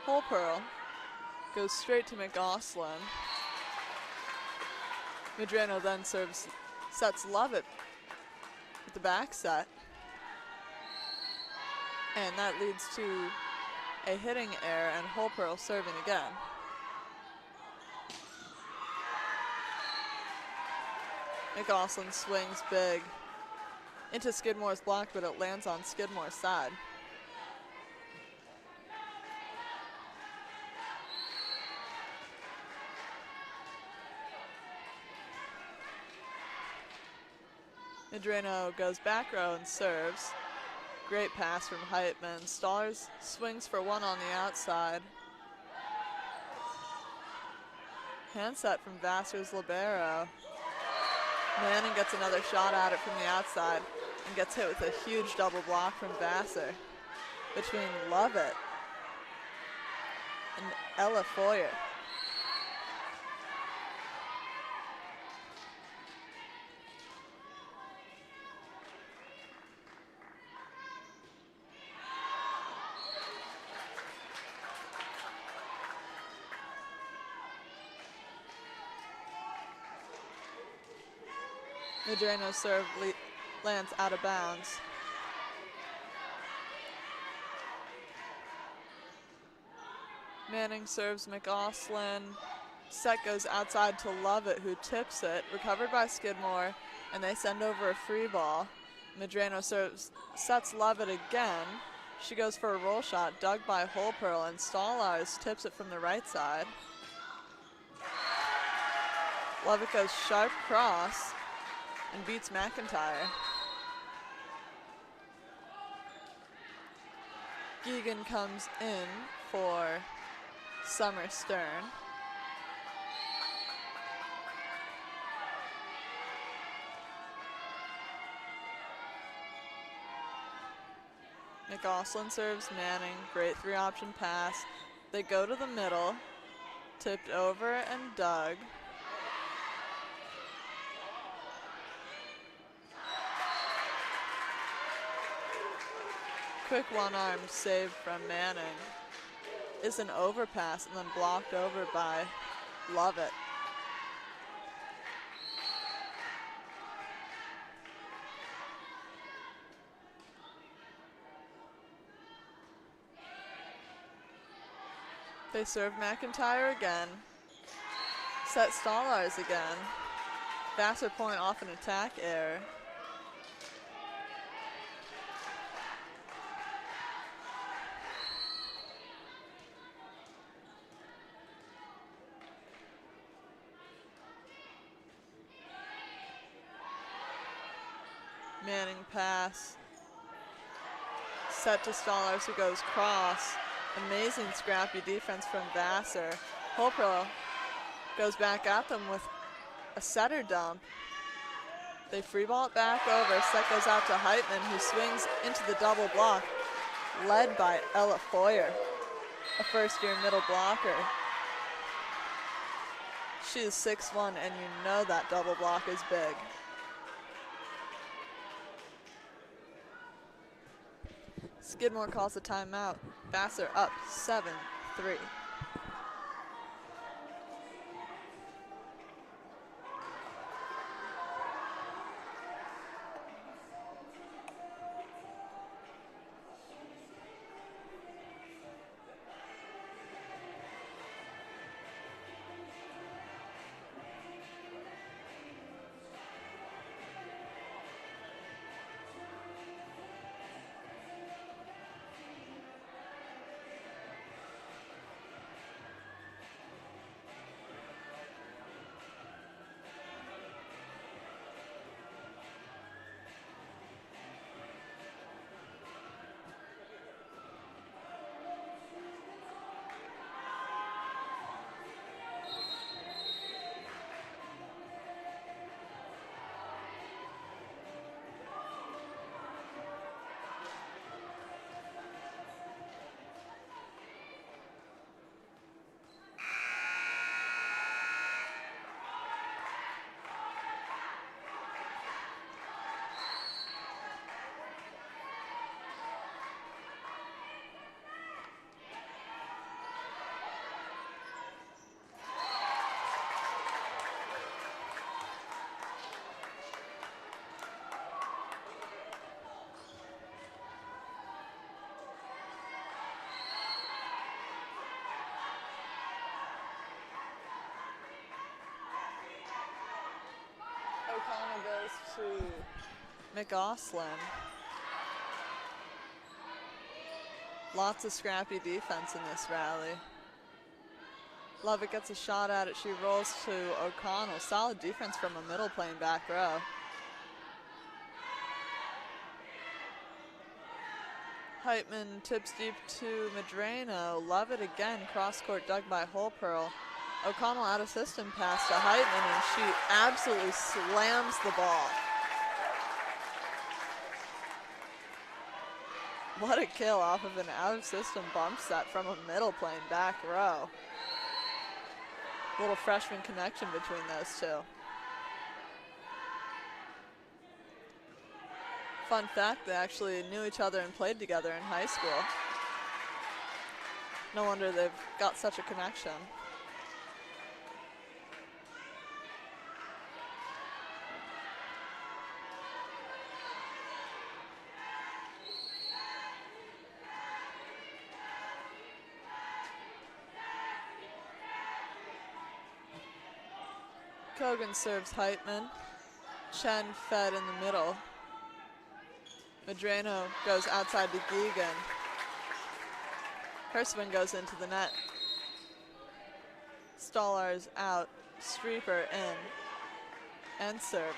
Holpearl goes straight to McGoslin. Medrano then sets Lovett with the back set. And that leads to a hitting error and Holpearl serving again. McGoslin swings big into Skidmore's block, but it lands on Skidmore's side. Medrano goes back row and serves. Great pass from Heitman. Stallers swings for one on the outside. Hand set from Vassar's libero. Manning gets another shot at it from the outside and gets hit with a huge double block from Vassar between Lovett and Ella Foyer. Medrano's serve lands out of bounds. Manning serves McGoslin. Set goes outside to Lovett, who tips it. Recovered by Skidmore, and they send over a free ball. Medrano sets Lovett again. She goes for a roll shot, dug by Holpearl, and Stallars tips it from the right side. Lovett goes sharp cross and beats McIntyre. Geegan comes in for Summer Stern. McGoslin serves Manning, great three-option pass. They go to the middle, tipped over and dug. Quick one-arm save from Manning. Is an overpass and then blocked over by Lovett. They serve McIntyre again. Set Stallars again. Vassar point off an attack error. Manning pass. Set to Stallars, who goes cross. Amazing scrappy defense from Vassar. Holpearl goes back at them with a setter dump. They free ball it back over. Set goes out to Heitman, who swings into the double block, led by Ella Foyer, a first-year middle blocker. She is 6'1", and you know that double block is big. Skidmore calls a timeout. Vassar up 7-3. goes to McGoslin. Lots of scrappy defense in this rally. Lovett gets a shot at it. She rolls to O'Connell. Solid defense from a middle playing back row. Heitman tips deep to Medrano. Lovett again. Cross court dug by Holpearl. O'Connell out of system pass to Heitman, and she absolutely slams the ball. What a kill off of an out of system bump set from a middle playing back row. Little freshman connection between those two. Fun fact, they actually knew each other and played together in high school. No wonder they've got such a connection. Kogan serves Heitman. Chen fed in the middle. Medrano goes outside to Geegan. Her swing goes into the net. Stollar's out, Streeper in, and serving.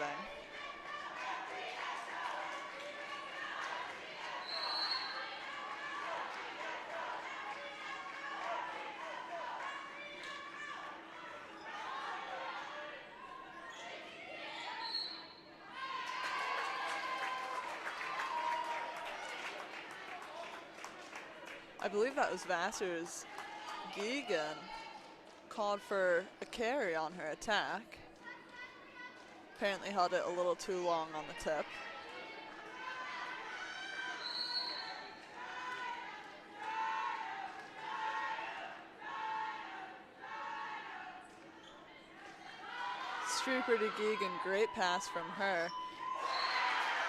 I believe that was Vassar's. Geegan called for a carry on her attack. Apparently held it a little too long on the tip. Streeper to Geegan, great pass from her.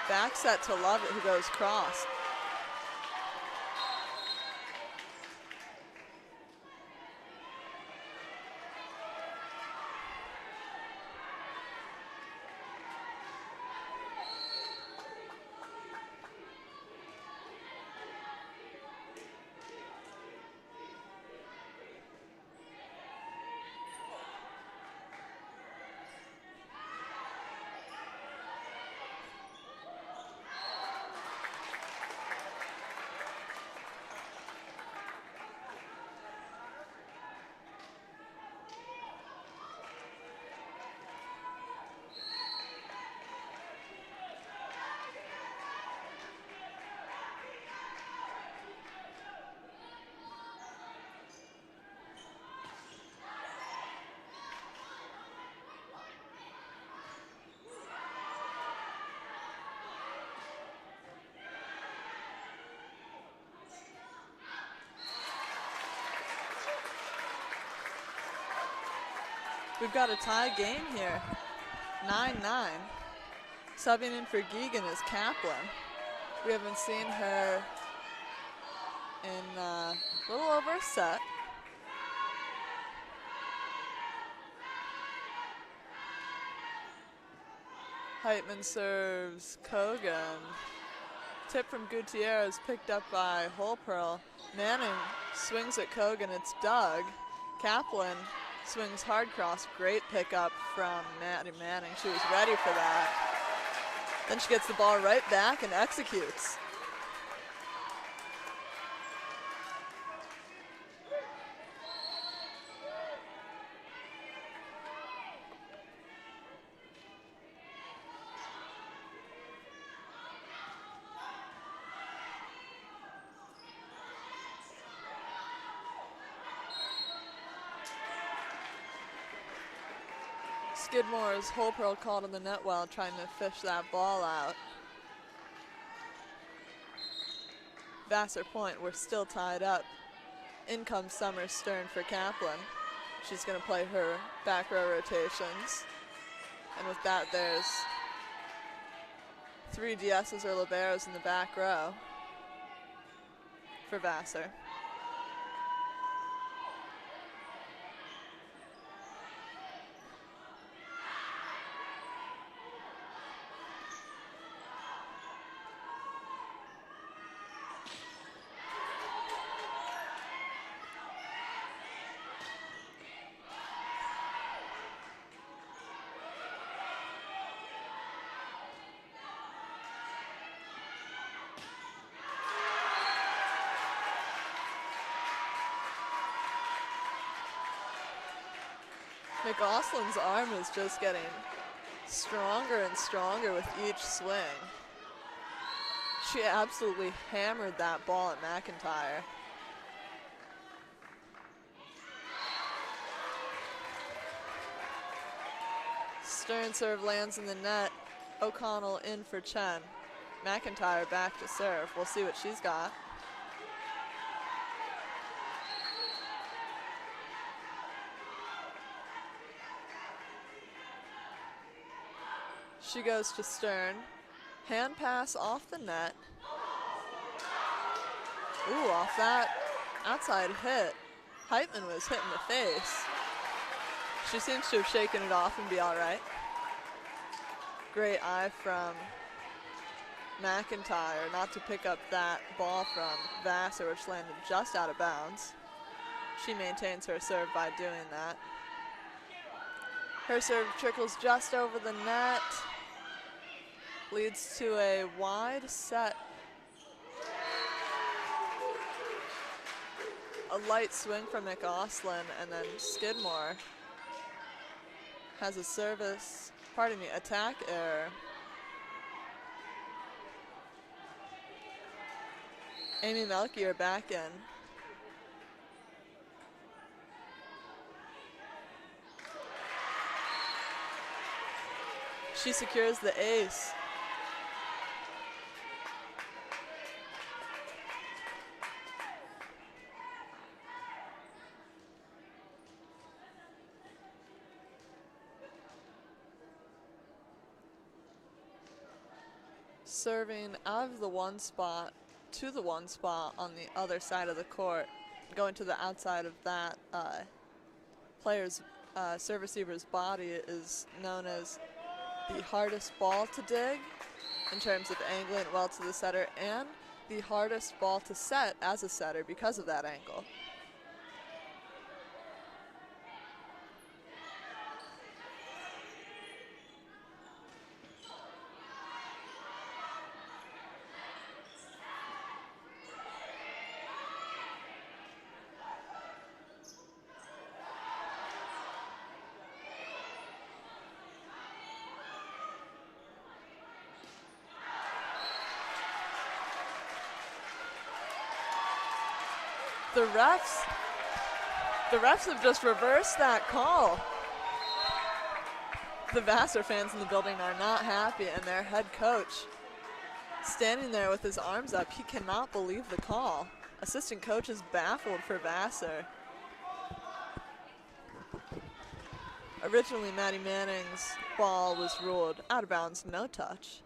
Back set to Lovett, who goes cross. We've got a tie game here, 9-9. Subbing in for Geegan is Kaplan. We haven't seen her in a little over a set. Heitman serves Kogan. Tip from Gutierrez picked up by Holpearl. Manning swings at Kogan, it's dug. Kaplan swings hard cross, great pickup from Maddie Manning. She was ready for that. Then she gets the ball right back and executes. Skidmore's Holpearl called on the net well, trying to fish that ball out. Vassar point, we're still tied up. In comes Summer Stern for Kaplan. She's going to play her back row rotations. And with that, there's 3 DSs or liberos in the back row for Vassar. McGoslin's arm is just getting stronger and stronger with each swing. She absolutely hammered that ball at McIntyre. Stern serve lands in the net. O'Connell in for Chen. McIntyre back to serve. We'll see what she's got. She goes to Stern. Hand pass off the net. Ooh, off that outside hit. Heitman was hit in the face. She seems to have shaken it off and be all right. Great eye from McIntyre not to pick up that ball from Vassar, which landed just out of bounds. She maintains her serve by doing that. Her serve trickles just over the net. Leads to a wide set. A light swing from McGoslin, and then Skidmore has a attack error. Amy Melchior back in. She secures the ace. Serving out of the one spot to the one spot on the other side of the court, going to the outside of that player's serve receiver's body is known as the hardest ball to dig in terms of angling it well to the setter, and the hardest ball to set as a setter because of that angle. The refs have just reversed that call. The Vassar fans in the building are not happy, and their head coach standing there with his arms up. He cannot believe the call. Assistant coach is baffled for Vassar. Originally, Maddie Manning's ball was ruled out of bounds, no touch.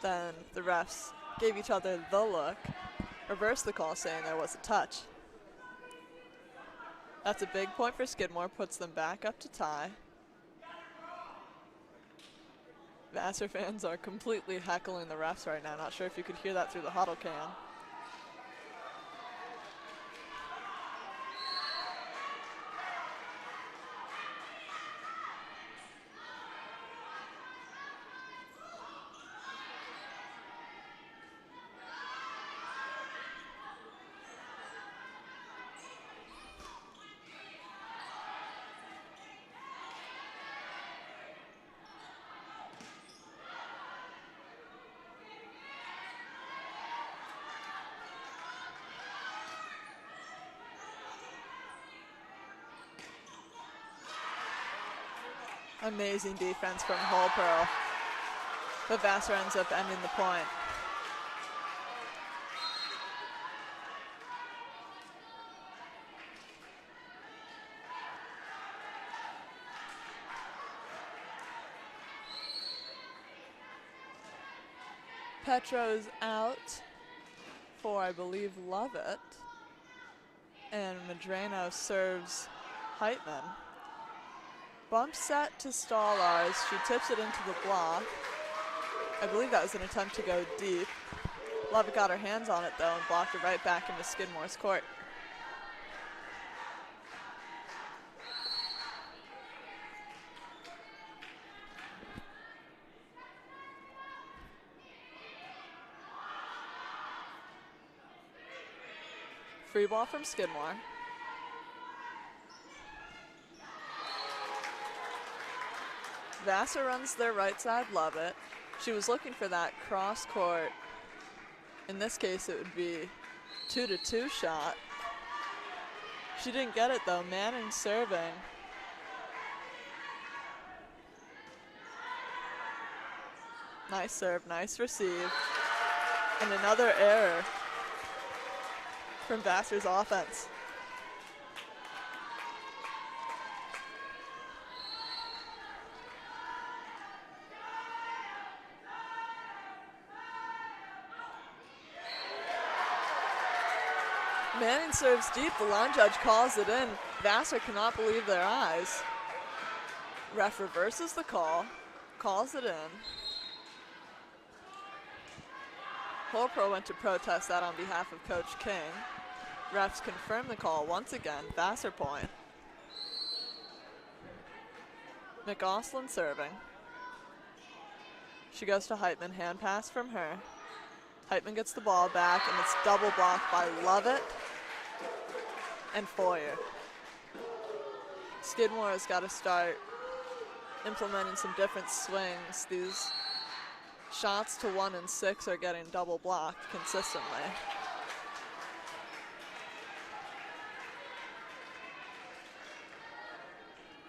Then the refs gave each other the look, reversed the call saying there was a touch. That's a big point for Skidmore, puts them back up to tie. Vassar fans are completely heckling the refs right now. Not sure if you could hear that through the huddle cam. Amazing defense from Holpearl. But Vassar ends up ending the point. Petro's out for, I believe, Lovett. And Medrano serves Heitman. Bump set to Stallars. She tips it into the block. I believe that was an attempt to go deep. Lovett got her hands on it, though, and blocked it right back into Skidmore's court. Free ball from Skidmore. Vassar runs their right side, love it. She was looking for that cross court. In this case, it would be 2-2 shot. She didn't get it though. Manning serving. Nice serve, nice receive. And another error from Vassar's offense. Manning serves deep, the line judge calls it in. Vassar cannot believe their eyes. Ref reverses the call, calls it in. Holpro went to protest that on behalf of Coach King. Refs confirm the call once again, Vassar point. McGoslin serving. She goes to Heitman, hand pass from her. Heitman gets the ball back, and it's double blocked by Lovett and Foyer. Skidmore has got to start implementing some different swings. These shots to 1 and 6 are getting double blocked consistently.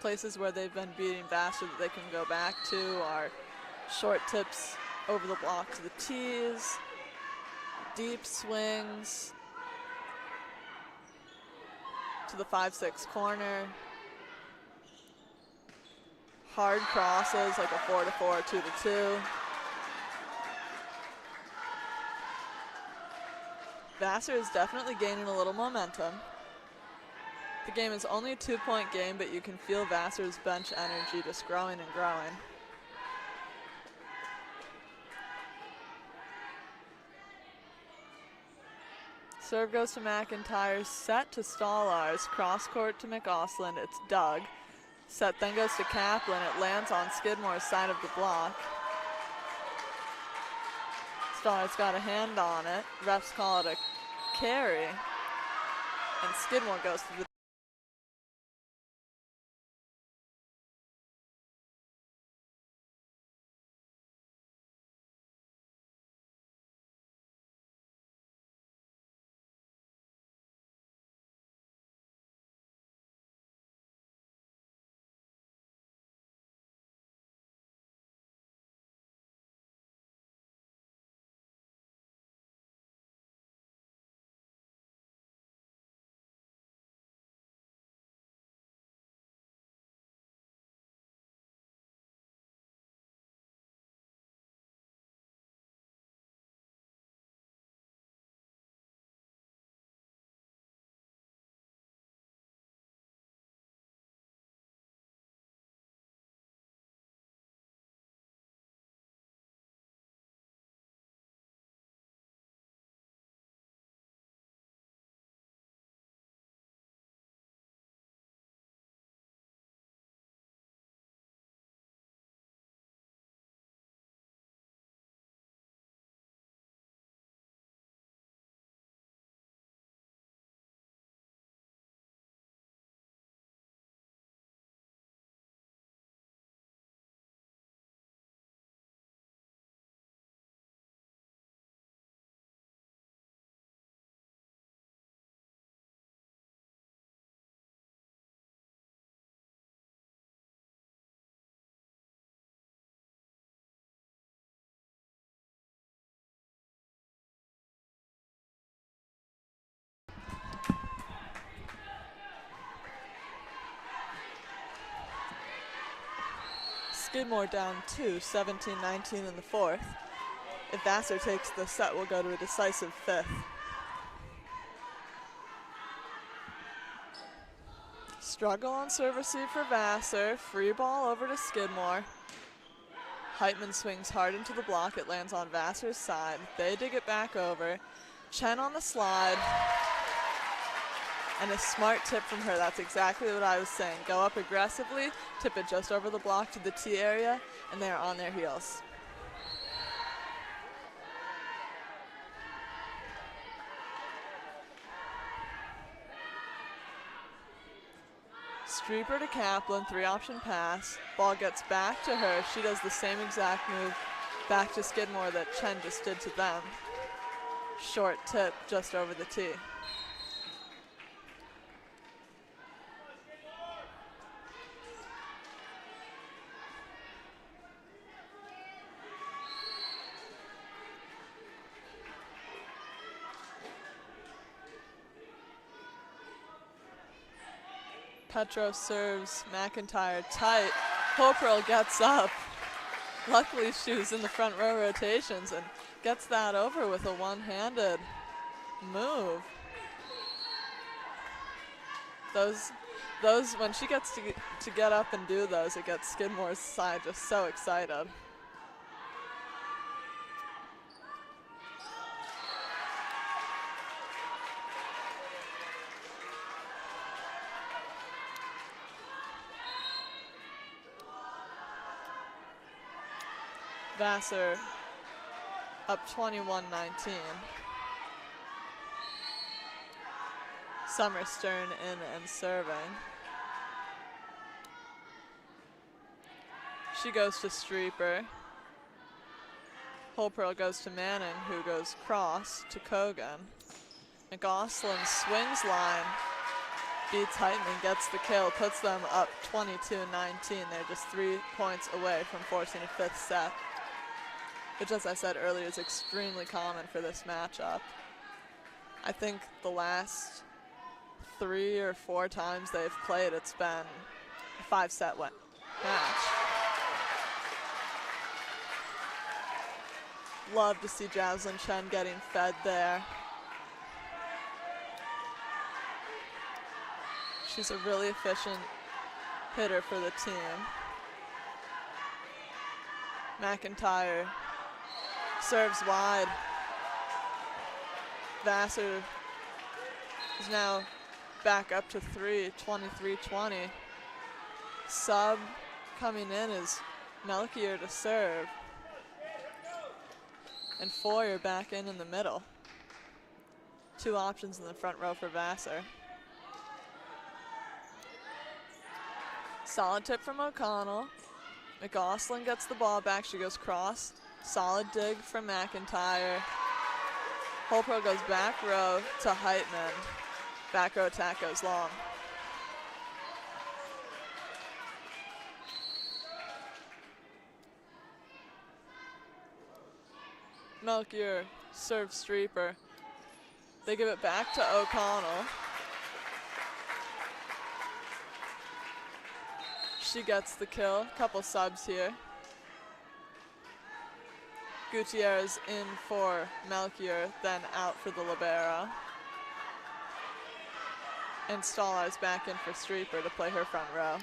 Places where they've been beating Vassar that they can go back to are short tips over the block to the tees, deep swings to the 5-6 corner, hard crosses like a 4-4, 2-2. Vassar is definitely gaining a little momentum. The game is only a 2-point game, but you can feel Vassar's bench energy just growing and growing. Serve goes to McIntyre, set to Stallars, cross court to McGoslin, it's Doug. Set then goes to Kaplan, it lands on Skidmore's side of the block. Stallars got a hand on it, refs call it a carry, and Skidmore goes to the Skidmore down 2, 17-19 in the fourth. If Vassar takes the set, we'll go to a decisive fifth. Struggle on serve receive for Vassar. Free ball over to Skidmore. Heitman swings hard into the block. It lands on Vassar's side. They dig it back over. Chen on the slide. And a smart tip from her. That's exactly what I was saying. Go up aggressively, tip it just over the block to the tee area, and they're on their heels. Streeper to Kaplan, 3-option pass. Ball gets back to her. She does the same exact move back to Skidmore that Chen just did to them. Short tip just over the tee. Petros serves McIntyre tight. Hoperl gets up. Luckily, she was in the front row rotations and gets that over with a one-handed move. Those, when she gets to get up and do those, it gets Skidmore's side just so excited. Vassar up 21-19. Summer Stern in and serving. She goes to Streeper. Hoperl goes to Manning, who goes cross to Kogan. McGoslin swings line, beats Heitman, gets the kill, puts them up 22-19. They're just 3 points away from forcing a 5th set, which, as I said earlier, is extremely common for this matchup. I think the last 3 or 4 times they've played, it's been a 5-set match. Love to see Jaslyn Chen getting fed there. She's a really efficient hitter for the team. McIntyre serves wide. Vassar is now back up to 3, 23-20. Sub coming in is Melchior to serve. And Foyer back in the middle. 2 options in the front row for Vassar. Solid tip from O'Connell. McGoslin gets the ball back. She goes cross. Solid dig from McIntyre. Hoperl goes back row to Heitman. Back row attack goes long. Melchior serves Streeper. They give it back to O'Connell. She gets the kill. Couple subs here. Gutierrez in for Melchior, then out for the libero. And Stallars back in for Streeper to play her front row.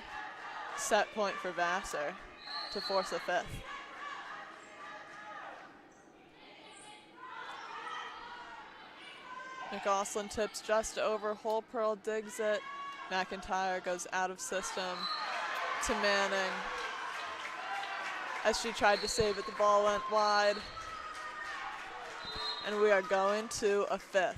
Set point for Vassar to force a 5th. McGoslin tips just over. Hoperl digs it. McIntyre goes out of system to Manning. As she tried to save it, the ball went wide. And we are going to a 5th.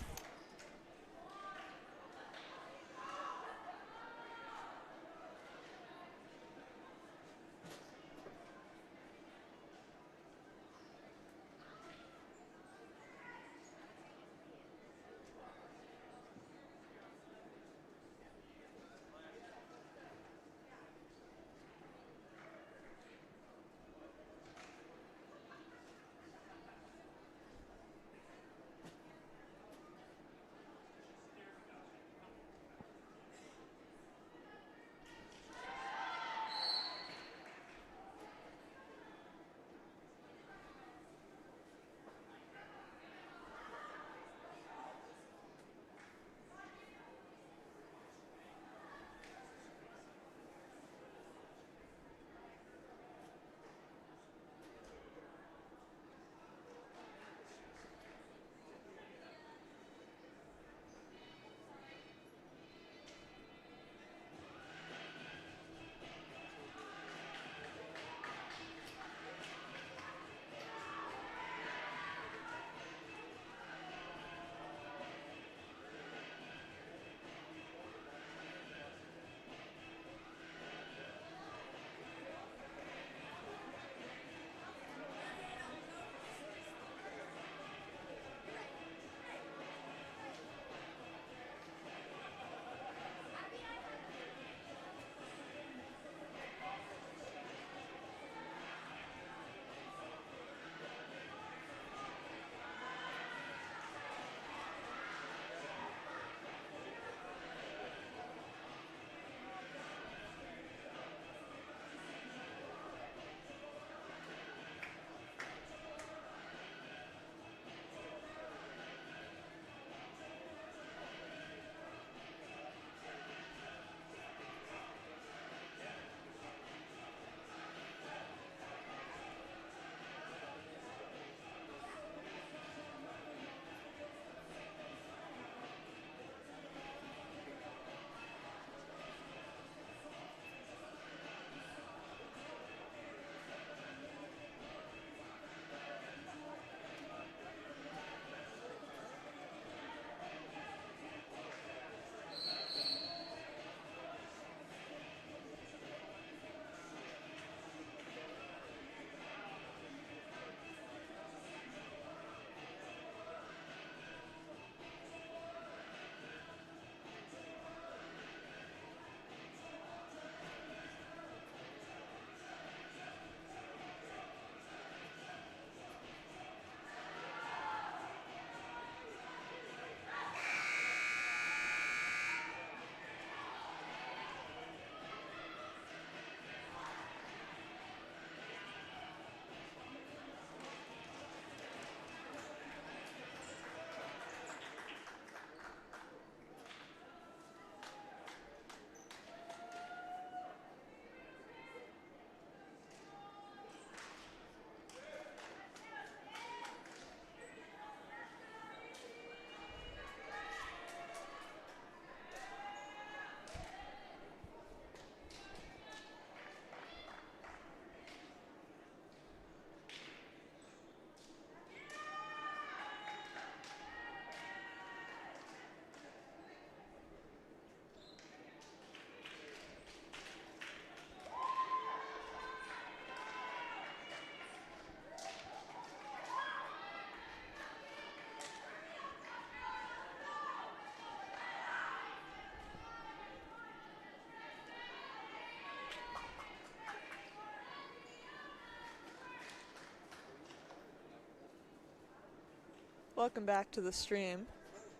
Welcome back to the stream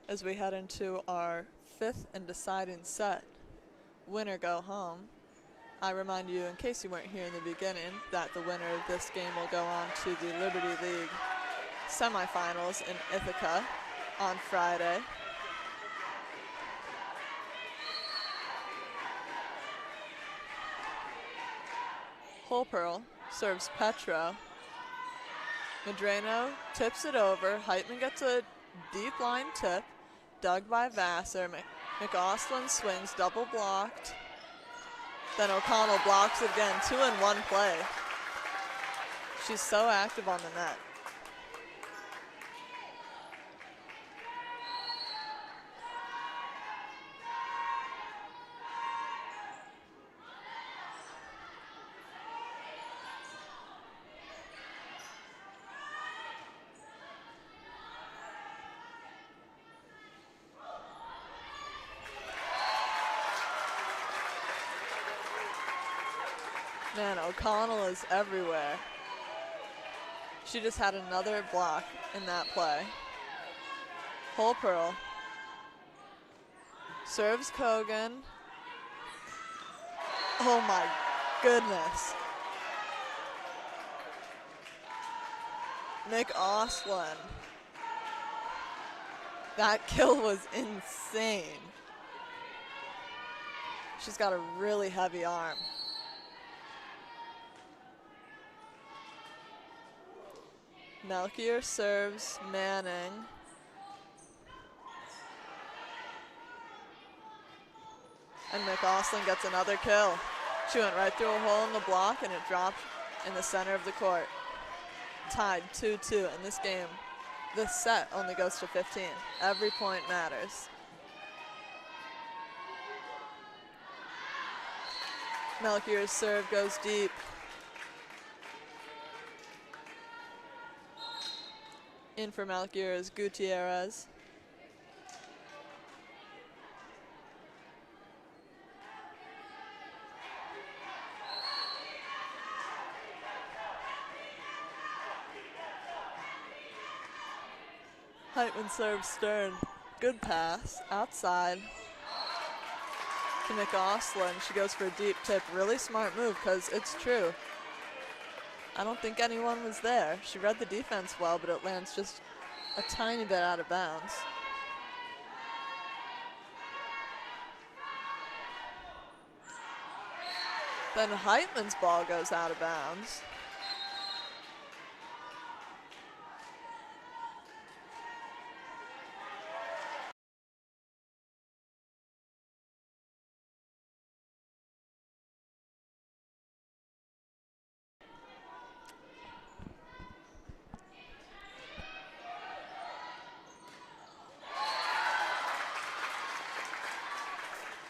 as we head into our 5th and deciding set. Winner go home. I remind you, in case you weren't here in the beginning, that the winner of this game will go on to the Liberty League semifinals in Ithaca on Friday. Holpearl serves Petro. Medrano tips it over. Heitman gets a deep line tip, dug by Vassar. McAustin swings, double blocked. Then O'Connell blocks it again, 2 in 1 play. She's so active on the net. Man, O'Connell is everywhere. She just had another block in that play. Holpearl serves Kogan. Oh my goodness. McAustin. That kill was insane. She's got a really heavy arm. Melchior serves Manning. And McAustin gets another kill. She went right through a hole in the block and it dropped in the center of the court. Tied 2-2 in this game. This set only goes to 15. Every point matters. Melchior's serve goes deep. In for Melchior is Gutierrez. Heitman serves Stern. Good pass. Outside. To McAustin. She goes for a deep tip. Really smart move because it's true. I don't think anyone was there. She read the defense well, but it lands just a tiny bit out of bounds. Then Heitman's ball goes out of bounds.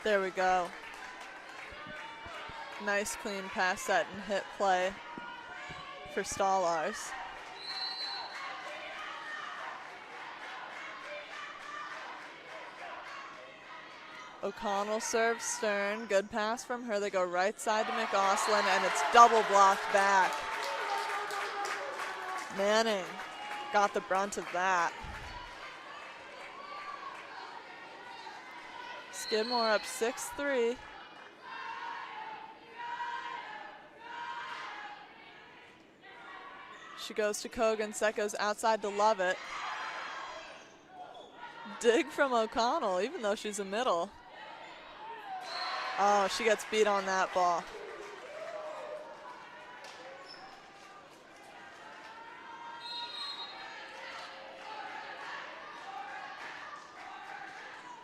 There we go. Nice clean pass set and hit play for Stallars. O'Connell serves Stern. Good pass from her. They go right side to McAustin, and it's double blocked back. Manning got the brunt of that. Skidmore up 6-3. She goes to Kogan. Set goes outside to Lovett. Dig from O'Connell, even though she's a middle. Oh, she gets beat on that ball.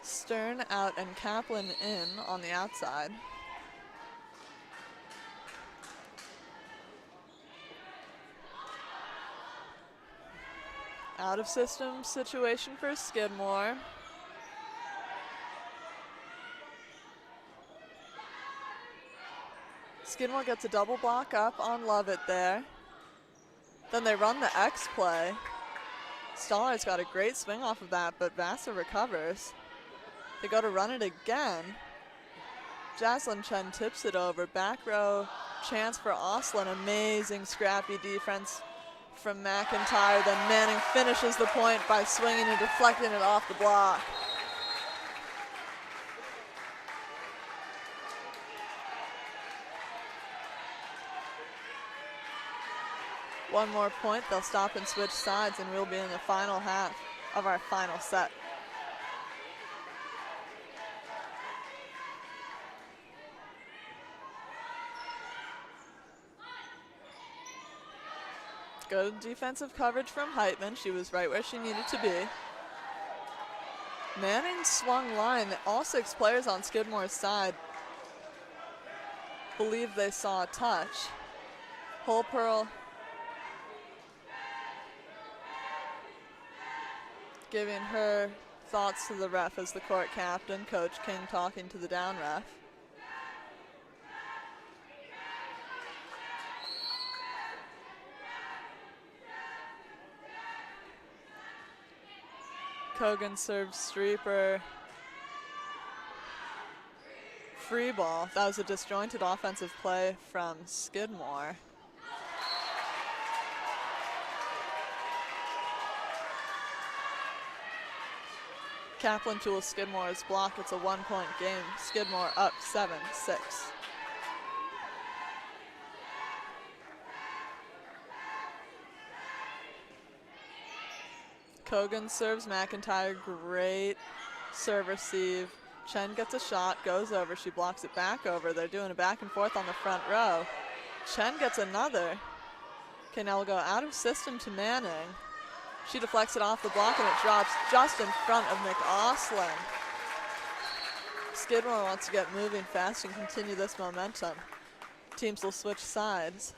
Stern out and Kaplan in on the outside. Out of system situation for Skidmore. Skidmore gets a double block up on Lovett there. Then they run the X play. Stallars got a great swing off of that, but Vassar recovers. They go to run it again. Jaslyn Chen tips it over. Back row chance for Oslin. Amazing scrappy defense from McIntyre, then Manning finishes the point by swinging and deflecting it off the block. One more point, they'll stop and switch sides, and we'll be in the final half of our final set. Good defensive coverage from Heitman. She was right where she needed to be. Manning swung line. All 6 players on Skidmore's side believe they saw a touch. Holpearl giving her thoughts to the ref as the court captain. Coach King talking to the down ref. Kogan serves Streeper. Free ball. That was a disjointed offensive play from Skidmore. Kaplan tools Skidmore's block. It's a 1-point game. Skidmore up 7-6. Kogan serves McIntyre. Great serve receive. Chen gets a shot, goes over. She blocks it back over. They're doing a back and forth on the front row. Chen gets another. Okay, now we'll go out of system to Manning. She deflects it off the block and it drops just in front of McAuslin. Skidmore wants to get moving fast and continue this momentum. Teams will switch sides.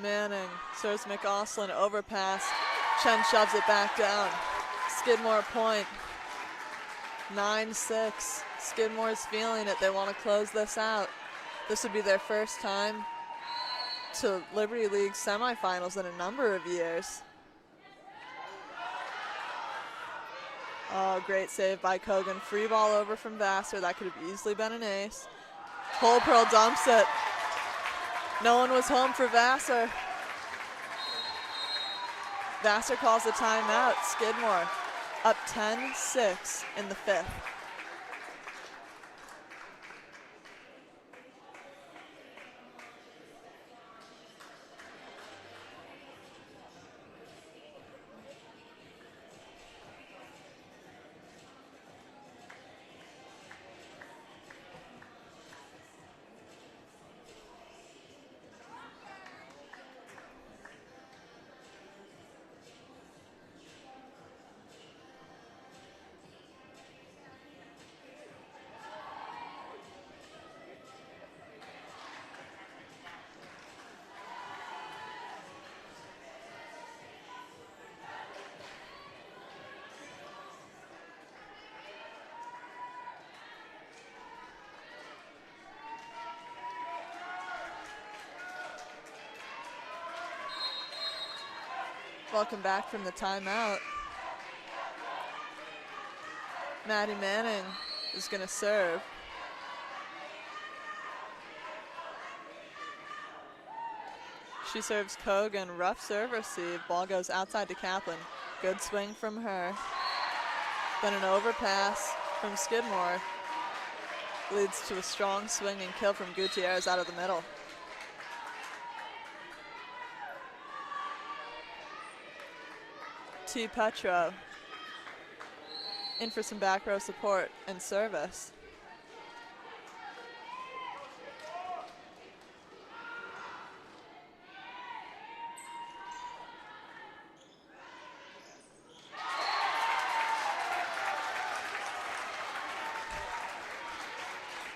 Manning serves McAuslin, overpass. Chen shoves it back down. Skidmore point. 9-6. Skidmore's feeling it. They want to close this out. This would be their first time to Liberty League semifinals in a number of years. Oh, great save by Kogan. Free ball over from Vassar. That could have easily been an ace. Holpearl dumps it. No one was home for Vassar. Vassar calls a timeout. Skidmore up 10-6 in the 5th. Welcome back from the timeout. Maddie Manning is going to serve. She serves Kogan, rough serve receive. Ball goes outside to Kaplan. Good swing from her. Then an overpass from Skidmore. leads to a strong swinging kill from Gutierrez out of the middle. T. Petro in for some back row support and service.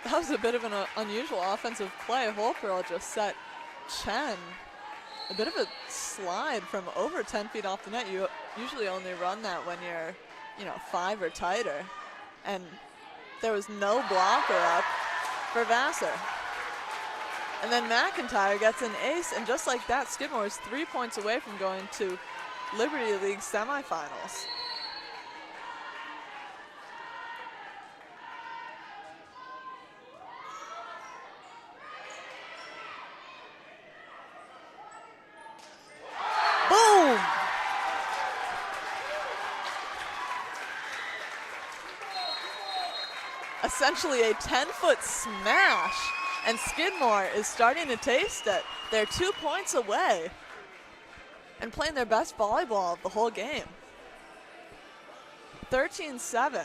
That was a bit of an unusual offensive play. Holpearl just set Chen a bit of a slide from over 10 feet off the net. You usually only run that when you're, 5 or tighter. And there was no blocker up for Vassar. And then McIntyre gets an ace, and just like that, Skidmore is 3 points away from going to Liberty League semifinals. Boom! Essentially a 10-foot smash, and Skidmore is starting to taste it. They're 2 points away and playing their best volleyball of the whole game. 13-7.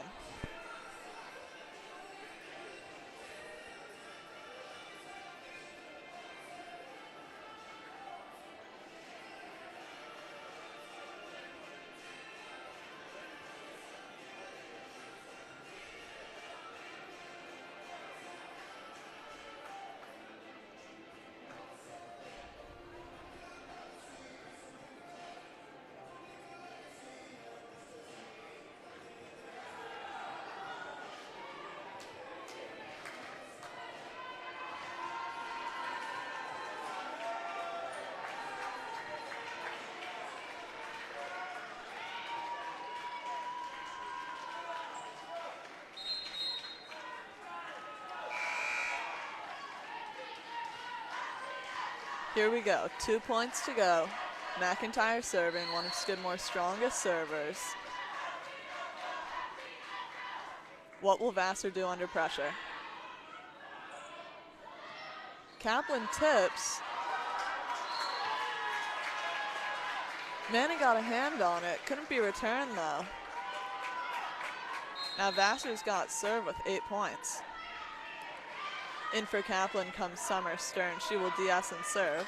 Here we go, 2 points to go. McIntyre serving, one of Skidmore's strongest servers. What will Vassar do under pressure? Kaplan tips. Manning got a hand on it, couldn't be returned though. Now Vassar's got serve with 8 points. In for Kaplan comes Summer Stern. She will DS and serve.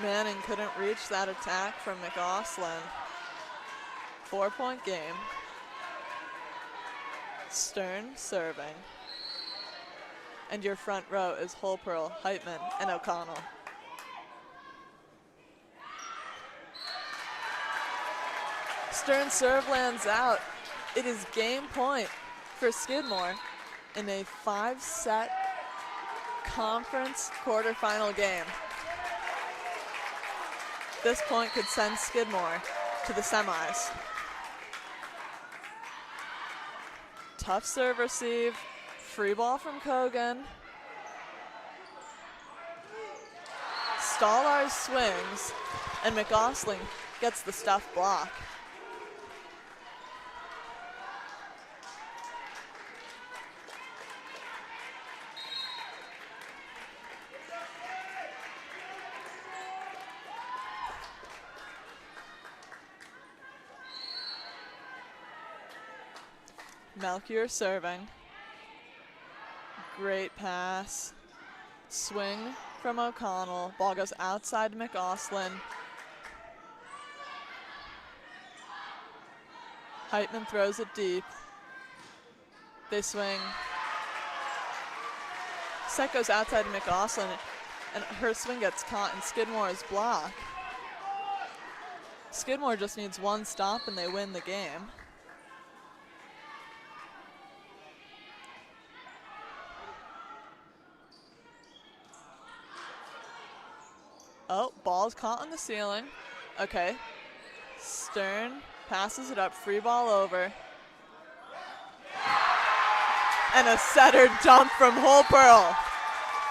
Manning couldn't reach that attack from McAuslin. 4-point game. Stern serving. And your front row is Holpearl, Heitman, and O'Connell. Stern serve lands out. It is game point for Skidmore in a 5-set conference quarterfinal game. This point could send Skidmore to the semis. Tough serve receive, free ball from Kogan. Stallars swings, and McAuslin gets the stuff block. Melchior serving. Great pass. Swing from O'Connell. Ball goes outside McAuslin. Heitman throws it deep. They swing. Set goes outside McAuslin, and her swing gets caught in Skidmore's block. Skidmore just needs one stop and they win the game. Oh, ball's caught on the ceiling. Okay. Stern passes it up, free ball over. And a setter dump from Holpearl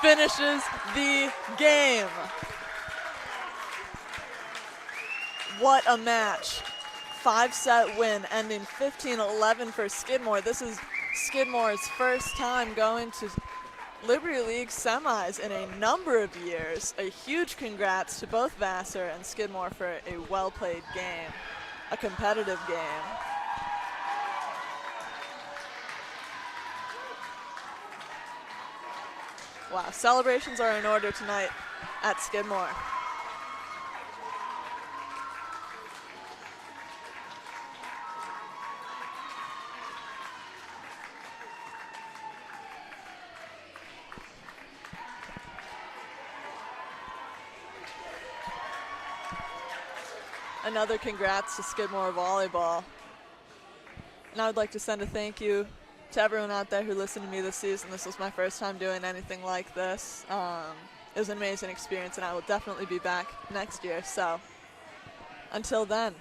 finishes the game. What a match. 5-set win ending 15-11 for Skidmore. This is Skidmore's first time going to Liberty League semis in a number of years. A huge congrats to both Vassar and Skidmore for a well-played game, a competitive game. Wow, celebrations are in order tonight at Skidmore. Another congrats to Skidmore Volleyball. And I would like to send a thank you to everyone out there who listened to me this season. This was my first time doing anything like this. It was an amazing experience, and I will definitely be back next year. So until then.